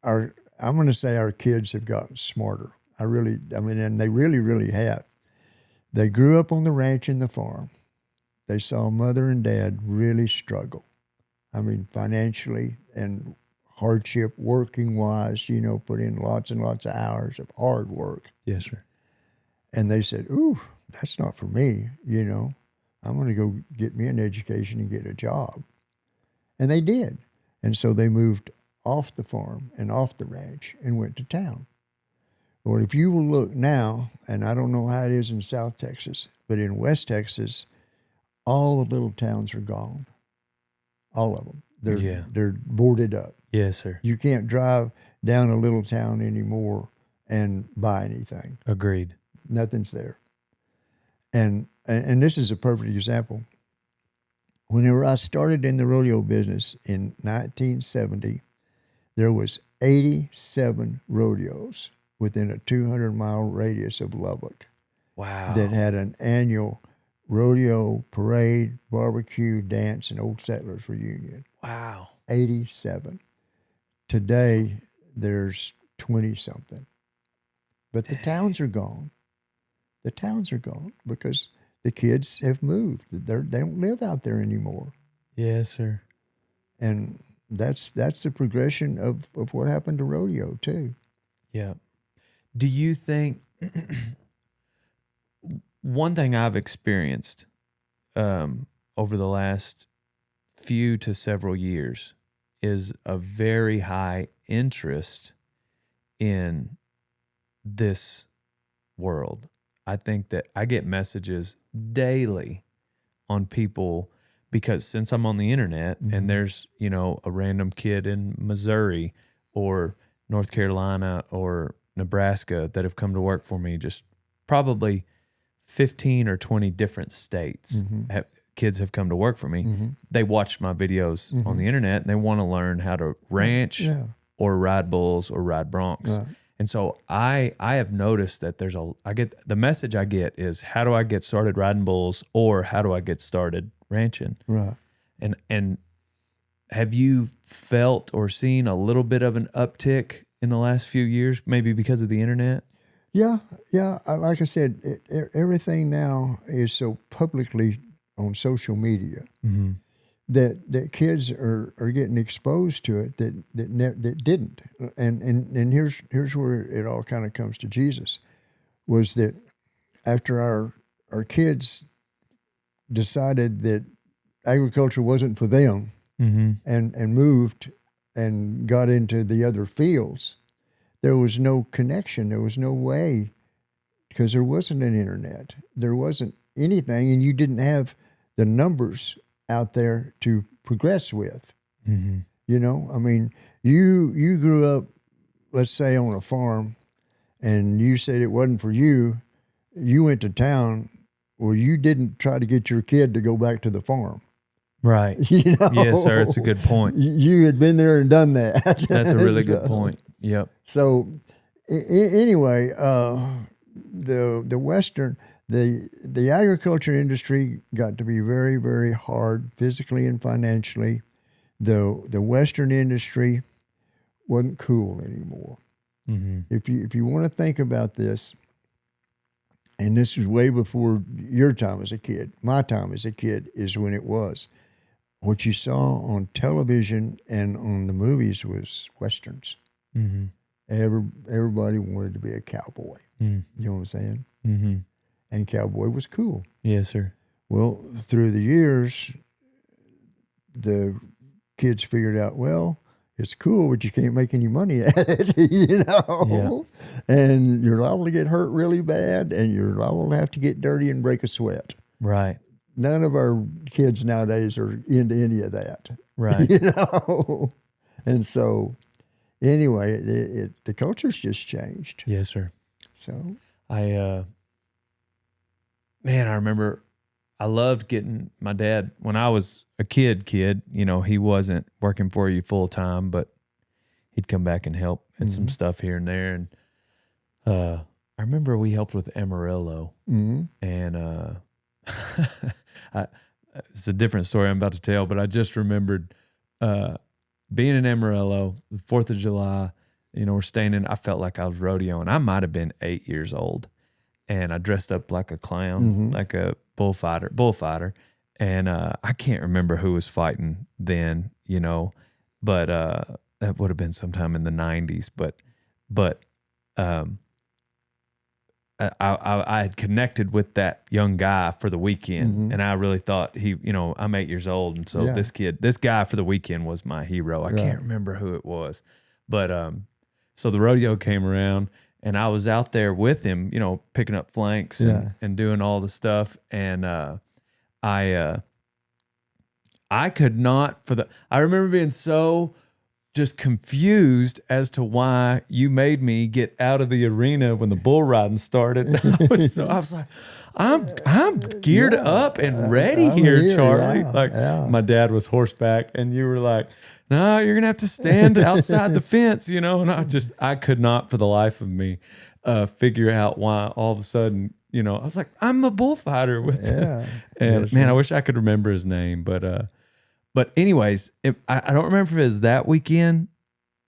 I'm going to say our kids have gotten smarter. And they really, really have. They grew up on the ranch and the farm. They saw mother and dad really struggle. Financially and hardship, working wise, put in lots and lots of hours of hard work. Yes, sir. And they said, ooh, that's not for me. I'm going to go get me an education and get a job. And they did. And so they moved off the farm and off the ranch and went to town. Well, if you will look now, and I don't know how it is in South Texas, but in West Texas, all the little towns are gone. All of them. They're boarded up. Yes, sir. You can't drive down a little town anymore and buy anything. Agreed. Nothing's there. And this is a perfect example. Whenever I started in the rodeo business in 1970, there was 87 rodeos within a 200-mile radius of Lubbock. Wow. That had an annual rodeo, parade, barbecue, dance, and Old Settlers reunion. Wow. 87. today there's 20 something, but the towns are gone. The towns are gone because the kids have moved. They don't live out there anymore. Yes, sir. And that's the progression of what happened to rodeo too. Yeah. Do you think one thing I've experienced over the last few to several years is a very high interest in this world. I think that I get messages daily on people because since I'm on the internet and there's, a random kid in Missouri or North Carolina or Nebraska that have come to work for me, just probably 15 or 20 different states kids have come to work for me. They watch my videos on the internet and they want to learn how to ranch or ride bulls or ride broncs. Right. And so I have noticed that the message I get is, how do I get started riding bulls, or how do I get started ranching? Right. And have you felt or seen a little bit of an uptick in the last few years, maybe because of the internet? Yeah. Like I said, everything now is so publicly on social media that kids are getting exposed to it that didn't. And here's where it all kind of comes to Jesus, was that after our kids decided that agriculture wasn't for them and moved and got into the other fields, there was no connection. There was no way, because there wasn't an internet. There wasn't anything, and you didn't have the numbers out there to progress with. You know, I mean, you grew up, let's say, on a farm, and you said it wasn't for you. You went to town. Well, you didn't try to get your kid to go back to the farm. Right. You know? Yes, sir. It's a good point. You had been there and done that. That's a really good point. Yep. So anyway, the Western, the agriculture industry got to be very, very hard physically and financially. The Western industry wasn't cool anymore. If you want to think about this, and this was way before your time as a kid, my time as a kid is when it was. What you saw on television and on the movies was Westerns. Everybody wanted to be a cowboy. You know what I'm saying? And cowboy was cool. Yes, sir. Well, through the years, the kids figured out, well, it's cool, but you can't make any money at it, you know? Yeah. And you're liable to get hurt really bad, and you're liable to have to get dirty and break a sweat. Right. None of our kids nowadays are into any of that. Right. You know? And so, anyway, the culture's just changed. Yes, sir. So, I remember I loved getting my dad when I was a kid, you know, he wasn't working for you full time, but he'd come back and help and some stuff here and there. And I remember we helped with Amarillo, and it's a different story I'm about to tell, but I just remembered being in Amarillo, the 4th of July, you know, we're staying in, I felt like I was rodeoing. I might have been 8 years old, and I dressed up like a clown, like a bullfighter. And I can't remember who was fighting then, you know, but that would have been sometime in the 90s. But I had connected with that young guy for the weekend, and I really thought I'm 8 years old, and so this guy for the weekend was my hero. I can't remember who it was, but so the rodeo came around, and I was out there with him, you know, picking up flanks and doing all the stuff, and I could not I remember being so just confused as to why you made me get out of the arena when the bull riding started. I was like, I'm geared up and ready here, Charlie. My dad was horseback, and you were like, no, you're gonna have to stand outside the fence, you know. And I could not for the life of me figure out why all of a sudden, you know, I was like, I'm a bullfighter with and man, I wish I could remember his name, but anyways, I don't remember if it was that weekend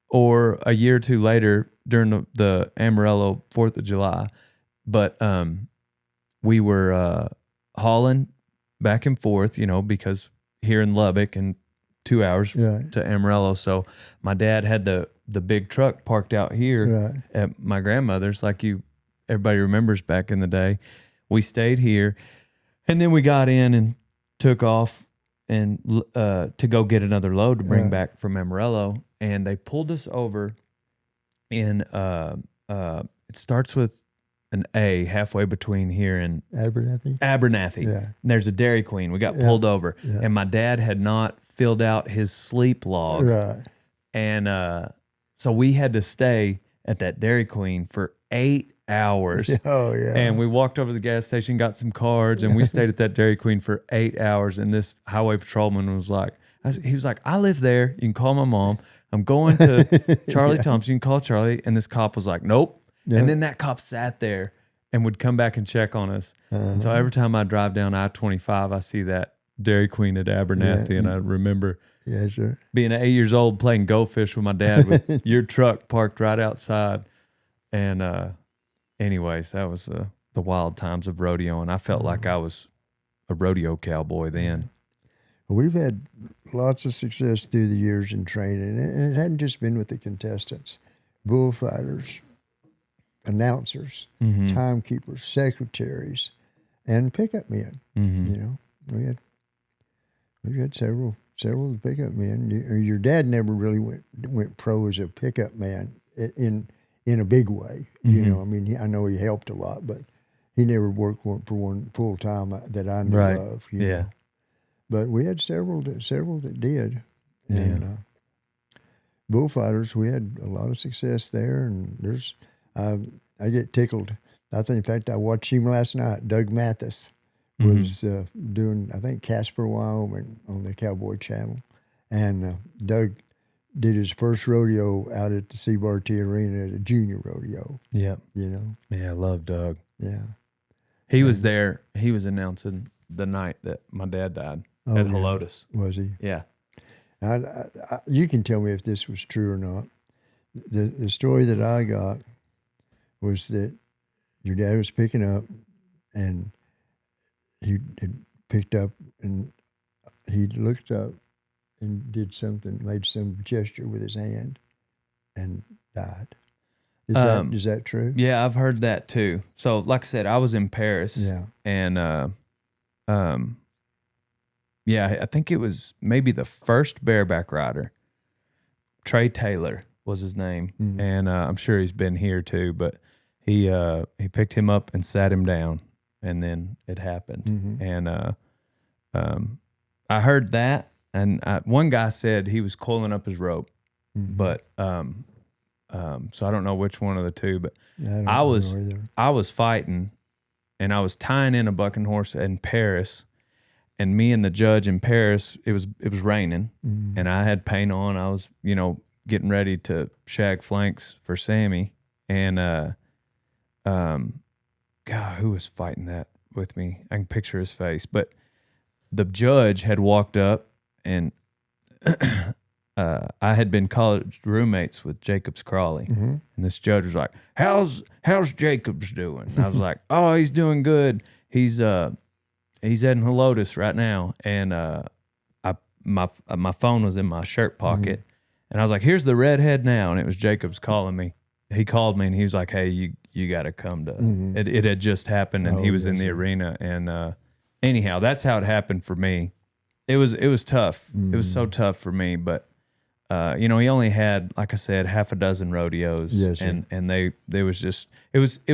or a year or two later during the Amarillo 4th of July. But we were hauling back and forth, because here in Lubbock and 2 hours to Amarillo. So my dad had the big truck parked out here at my grandmother's, like everybody remembers back in the day. We stayed here, and then we got in and took off and to go get another load to bring back from Amarillo. And they pulled us over in it starts with an A, halfway between here and Abernathy. Yeah. And there's a Dairy Queen. We got pulled over, and my dad had not filled out his sleep log. Right. And so we had to stay at that Dairy Queen for 8 hours. Oh, yeah. And we walked over to the gas station, got some cards, and we stayed at that Dairy Queen for 8 hours. And this highway patrolman was like, he was like, I live there. You can call my mom. I'm going to Charlie Thompson. You can call Charlie. And this cop was like, nope. Yep. And then that cop sat there and would come back and check on us. And so every time I drive down I-25, I see that Dairy Queen at Abernathy, and I remember being 8 years old playing Go Fish with my dad with your truck parked right outside. And anyways, that was the wild times of rodeo, and I felt like I was a rodeo cowboy then. We've had lots of success through the years in training, and it hadn't just been with the contestants, bullfighters, announcers, timekeepers, secretaries, and pickup men. We had several pickup men. Your dad never really went pro as a pickup man in a big way. I know he helped a lot, but he never worked for one full time that I knew of. You know? But we had several that did, and bullfighters, we had a lot of success there. And there's I get tickled. In fact, I watched him last night. Doug Mathis was doing, I think, Casper, Wyoming on the Cowboy Channel. And Doug did his first rodeo out at the CBRT Arena at a junior rodeo. Yeah. Yeah, I love Doug. Yeah. He was there. He was announcing the night that my dad died at Helotes. Was he? Yeah. You can tell me if this was true or not. The story that I got was that your dad was picking up, and he had picked up, and he looked up and did something, made some gesture with his hand, and died. Is that true? Yeah, I've heard that too. So, like I said, I was in Paris. Yeah. And I think it was maybe the first bareback rider. Trey Taylor was his name, and I'm sure he's been here too. But he picked him up and sat him down, and then it happened. And I heard that, and one guy said he was coiling up his rope, but so I don't know which one of the two. But I was fighting, and I was tying in a bucking horse in Paris. And me and the judge in Paris, it was raining, and I had paint on. I was, getting ready to shag flanks for Sammy, and God, who was fighting that with me? I can picture his face. But the judge had walked up, and I had been college roommates with Jacobs Crawley, and this judge was like, "How's Jacobs doing?" And I was like, "Oh, he's doing good. He's in Helotes right now." And my phone was in my shirt pocket, and I was like, "Here's the redhead now," and it was Jacobs calling me. He called me, and he was like, "Hey, you got to come to." It had just happened, and he was in the arena. And anyhow, that's how it happened for me. It was tough. It was so tough for me, but he only had, like I said, half a dozen rodeos, and they was just it was he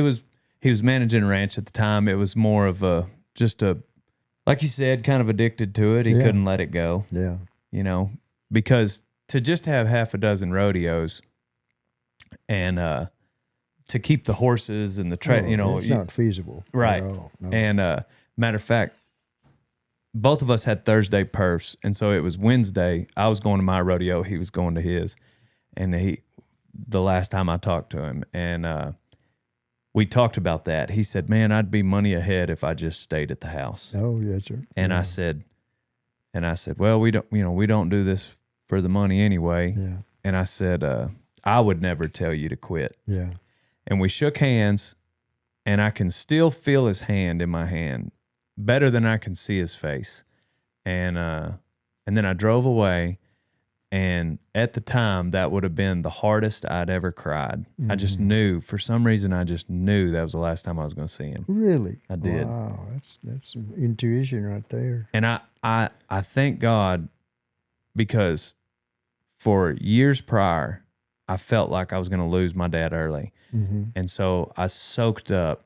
was managing a ranch at the time. It was more of just a like you said, kind of addicted to it. He couldn't let it go. Yeah, because to just have half a dozen rodeos and to keep the horses and the it's not feasible, right? No. And matter of fact, both of us had Thursday perfs, and so it was Wednesday. I was going to my rodeo, he was going to his, and the last time I talked to him, and we talked about that. He said, "Man, I'd be money ahead if I just stayed at the house." Oh, yes, sir. And I said, "Well, we don't do this for the money anyway." Yeah. And I said, I would never tell you to quit. Yeah. And we shook hands, and I can still feel his hand in my hand better than I can see his face. And then I drove away, and at the time, that would have been the hardest I'd ever cried. I just knew, for some reason, I just knew that was the last time I was going to see him. Really? I did. Wow, that's some intuition right there. And I thank God, because for years prior, I felt like I was going to lose my dad early. Mm-hmm. And so I soaked up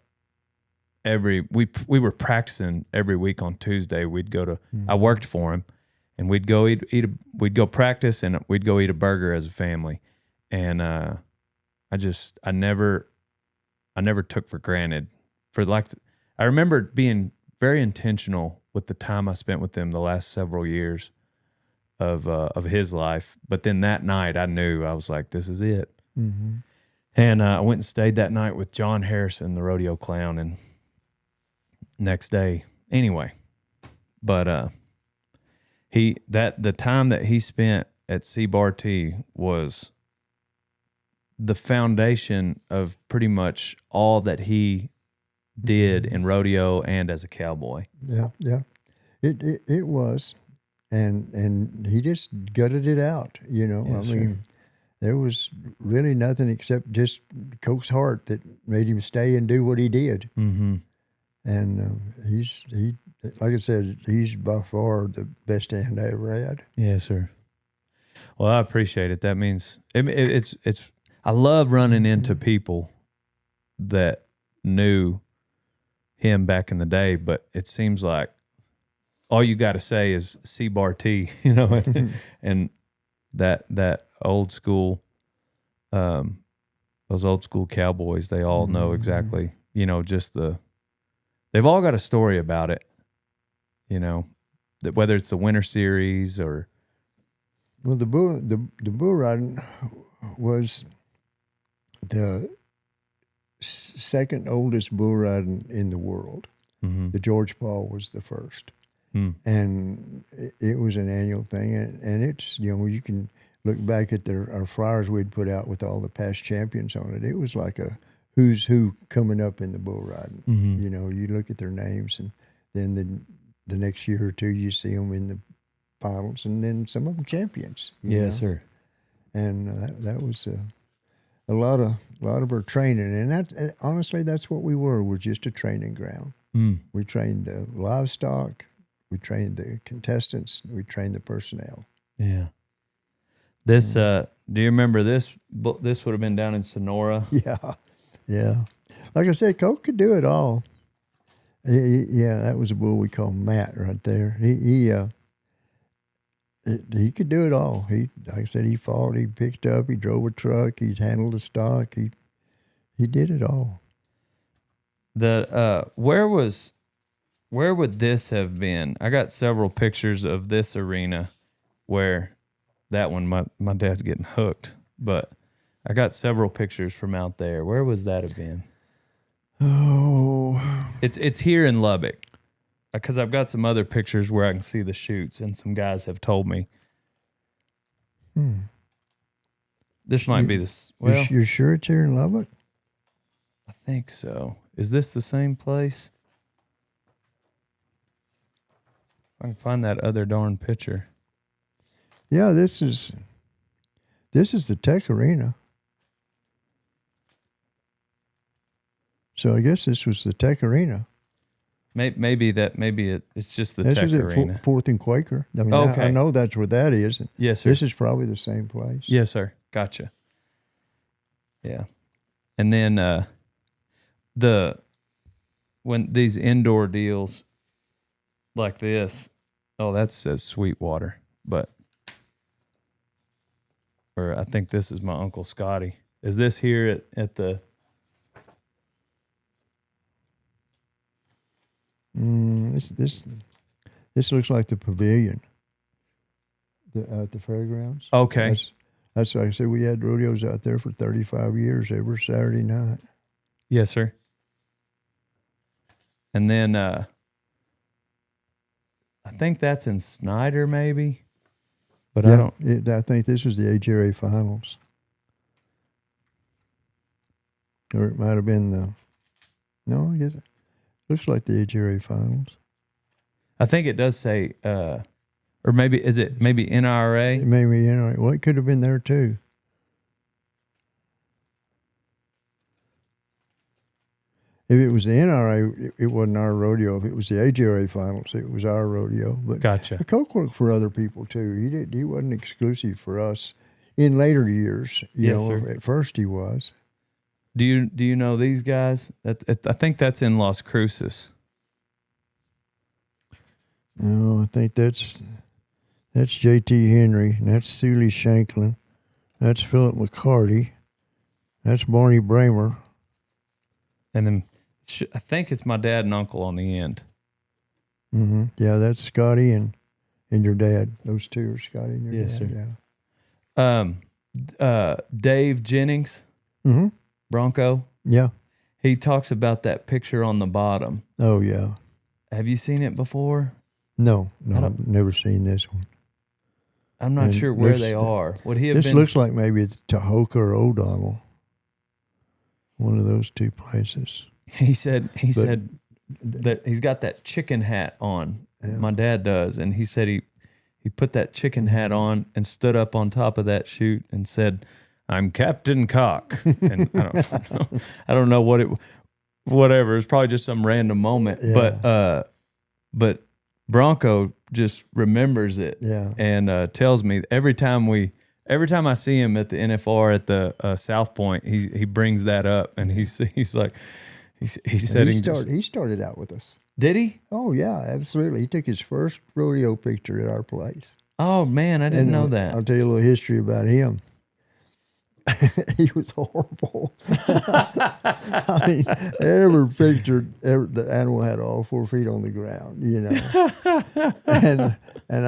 we were practicing every week on Tuesday. We'd go to, I worked for him, and we'd go we'd go practice, and we'd go eat a burger as a family. And I never took for granted I remember being very intentional with the time I spent with him the last several years of his life. But then that night I knew, I was like, this is it. Mm-hmm. And I went and stayed that night with John Harrison, the rodeo clown, and next day anyway. But the time that he spent at C-Bar-T was the foundation of pretty much all that he did in rodeo and as a cowboy. Yeah, yeah. It was. And he just gutted it out, you know. Yeah, I mean, there was really nothing except just Coke's heart that made him stay and do what he did. Mm-hmm. And he like I said, he's by far the best hand I ever had. Yes, sir. Well, I appreciate it. That means it's. I love running into people that knew him back in the day, but it seems like all you got to say is C-Bar-T, you know, and that old school, those old school cowboys, they all know exactly, you know, they've all got a story about it, you know, that whether it's the Winter Series or. Well, the bull riding was the second oldest bull riding in the world. Mm-hmm. The George Paul was the first. And it was an annual thing, and it's, you know, you can look back at our flyers we'd put out with all the past champions on it. It was like a who's who coming up in the bull riding. Mm-hmm. You know, you look at their names, and then the next year or two you see them in the finals, and then some of them champions. Yes, sir. And that was a lot of our training, and that honestly, that's what we were. We're just a training ground. We trained the livestock. We trained the contestants. We trained the personnel. Yeah. This, do you remember this? This would have been down in Sonora. Yeah. Yeah. Like I said, Koke could do it all. Yeah, that was a bull we called Matt right there. He could do it all. Like I said, he fought, he picked up, he drove a truck, he handled a stock. He did it all. Where would this have been? I got several pictures of this arena where that one, my dad's getting hooked, but I got several pictures from out there. Where was that have been? Oh, it's here in Lubbock, because I've got some other pictures where I can see the chutes, and some guys have told me. This might be this. Well, you're sure it's here in Lubbock? I think so. Is this the same place? If I can find that other darn picture. Yeah, this is the Tech Arena. So I guess this was the Tech Arena. Maybe it's just the This Tech was at Arena. Fourth and Quaker. I mean, Okay. I know that's where that is. And Yes, sir. this is probably the same place. Yes, sir. Gotcha. Yeah. And then when these indoor deals like this, that says Sweetwater, or I think this is my Uncle Scotty. Is this here at the? This looks like the pavilion at the fairgrounds. Okay. That's like I said, we had rodeos out there for 35 years every Saturday night. Yes, sir. And then I think that's in Snyder, maybe. But Yeah, I don't. I think this was the HRA finals. Or it might have been no, I guess it looks like the HRA finals. I think it does say, or maybe, is it maybe NRA? Maybe, well, it could have been there too. If it was the NRA, it wasn't our rodeo. If it was the HRA finals, it was our rodeo. But Gotcha. Koke worked for other people too. He wasn't exclusive for us. In later years, Yes, sir. At first he was. Do you know these guys? I think that's in Las Cruces. No, I think that's J.T. Henry, and that's Sealy Shanklin. That's Philip McCarty. That's Barney Bramer. And then I think it's my dad and uncle on the end. Mm-hmm. Yeah, that's Scotty and your dad. Those two are Scotty and your Yes, dad. sir. Yeah. Dave Jennings, Mm-hmm. Bronco. Yeah. He talks about that picture on the bottom. Oh, yeah. Have you seen it before? No, I've never seen this one. I'm not sure where they are. Would he have This been? looks like maybe it's Tahoka or O'Donnell. One of those two places. He said that he's got that chicken hat on. Yeah. My dad does, and he said he put that chicken hat on and stood up on top of that chute and said, "I'm Captain Cock." And I don't know whatever. It's probably just some random moment, Yeah. but Bronco just remembers it, Yeah. and tells me every time I see him at the NFR at the South Point, he brings that up, and he said He started out with us. Did he? Oh, yeah, absolutely. He took his first rodeo picture at our place. Oh man, I didn't know that. I'll tell you a little history about him. He was horrible. I mean, every picture, the animal had all 4 feet on the ground, and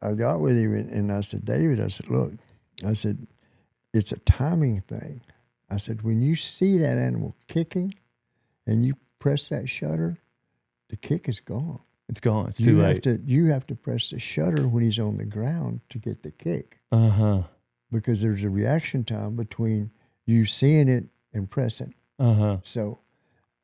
I got with him and I said, David, look, it's a timing thing. I said, when you see that animal kicking and you press that shutter, the kick is gone. It's gone. It's too late. You have to press the shutter when he's on the ground to get the kick. Uh-huh. Because there's a reaction time between you seeing it and pressing. Uh-huh. So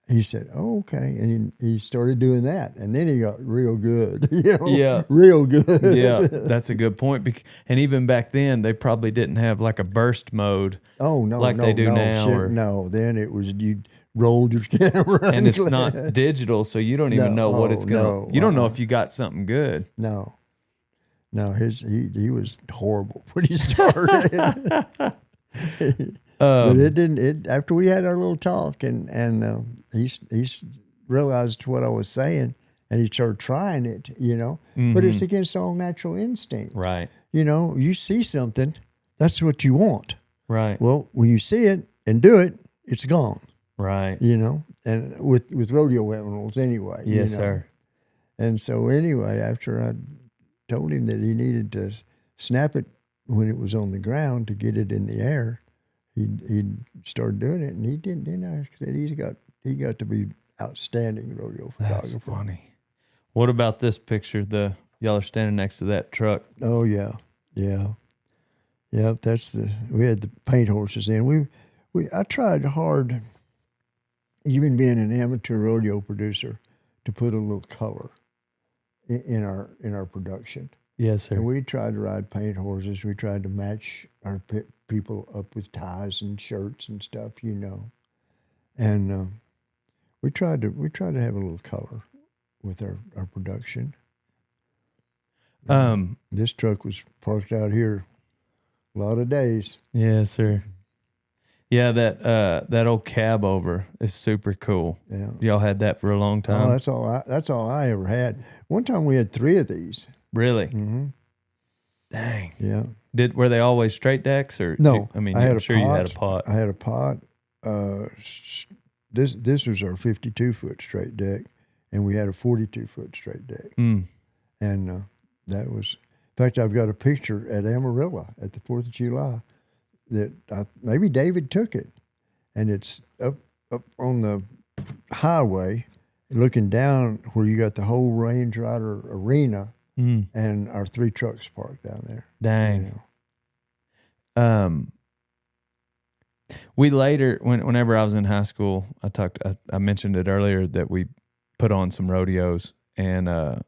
he said, oh, okay. And he started doing that. And then he got real good. Yeah. Real good. Yeah, that's a good point. And even back then, they probably didn't have like a burst mode. Oh, no, like they do now. No, then it was you rolled your camera. And it's not digital, so you don't even know what it's going to. You don't know if you got something good. No, he was horrible when he started. But it didn't. After we had our little talk, and he realized what I was saying, and he started trying it. But it's against all natural instinct. Right. You see something, that's what you want. Right. Well, when you see it and do it, it's gone. Right. And with rodeo animals anyway. Yes, sir. And so anyway, after I told him that he needed to snap it when it was on the ground to get it in the air, he started doing it, and he didn't. I said he got to be outstanding rodeo photographer. That's funny. What about this picture? Y'all are standing next to that truck. Oh yeah. We had the paint horses in. I tried hard, even being an amateur rodeo producer, to put a little color in our production. Yes, sir. And we tried to ride paint horses. We tried to match our people up with ties and shirts and stuff, And we tried to have a little color with our production. This truck was parked out here a lot of days. Yes, sir. Yeah, that old cab over is super cool. Yeah. Y'all had that for a long time. Oh, that's all I ever had. One time we had 3 of these. Really? Mm-hmm. Dang. Yeah. Were they always straight decks or? No. I'm you had a pot. I had a pot. This was our 52-foot straight deck, and we had a 42-foot straight deck. Mm. And that was, in fact, I've got a picture at Amarillo at the 4th of July that maybe David took it, and it's up on the highway, looking down where you got the whole Range Rider arena, and our 3 trucks parked down there. Dang. We later, whenever I was in high school, I mentioned it earlier that we put on some rodeos, and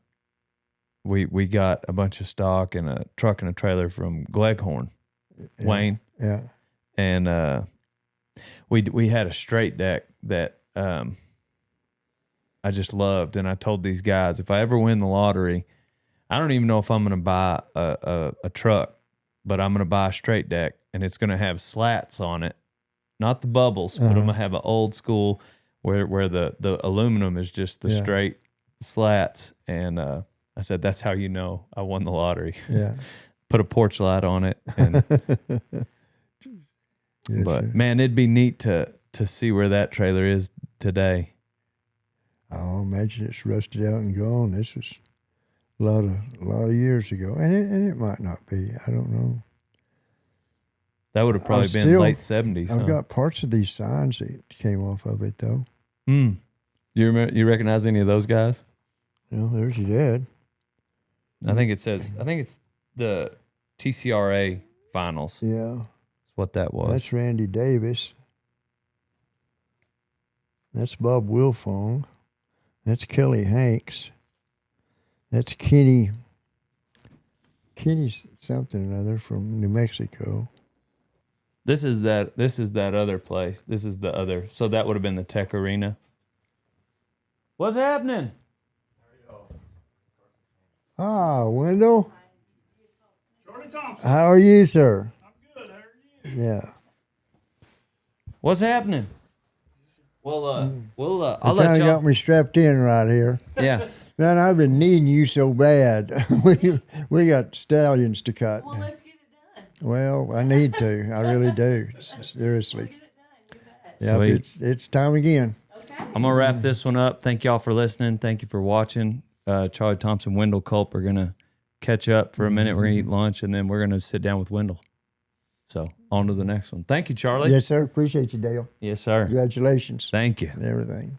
we got a bunch of stock and a truck and a trailer from Gleghorn, Wayne. Yeah. And we had a straight deck that I just loved, and I told these guys, if I ever win the lottery, I don't even know if I'm going to buy a truck, but I'm going to buy a straight deck, and it's going to have slats on it, not the bubbles, but I'm going to have an old school where the aluminum is just the straight slats. And I said, that's how you know I won the lottery. Yeah. Put a porch light on it. And, but man, it'd be neat to see where that trailer is today. Oh, imagine it's rusted out and gone. This was a lot of years ago, and it might not be. I don't know. That would have probably been late 70s. I've got parts of these signs that came off of it, though. Do you recognize any of those guys? Well, there's your dad. I think it's the TCRA finals. Yeah. That's what that was. That's Randy Davis. That's Bob Wilfong. That's Kelly Hanks. That's Kenny something or other from New Mexico. This is that other place. This is the other. So that would have been the Tech Arena. What's happening? Ah, Wendell. Charlie Thompson. How are you, sir? I'm good. How are you? Yeah. What's happening? Well, I'll You let kind of y'all. got me strapped in right here. Yeah. Man, I've been needing you so bad. we got stallions to cut. Well, let's get it done. Well, I need to. I really do. Seriously. Get it done. You bet. Yeah, Sweet. it's time again. Okay. I'm gonna wrap this one up. Thank y'all for listening. Thank you for watching. Charlie Thompson, Wendell Culp are gonna catch up for a minute. We're gonna eat lunch, and then we're gonna sit down with Wendell. So on to the next one. Thank you, Charlie. Yes, sir. Appreciate you, Dale. Yes, sir. Congratulations Thank you. and everything.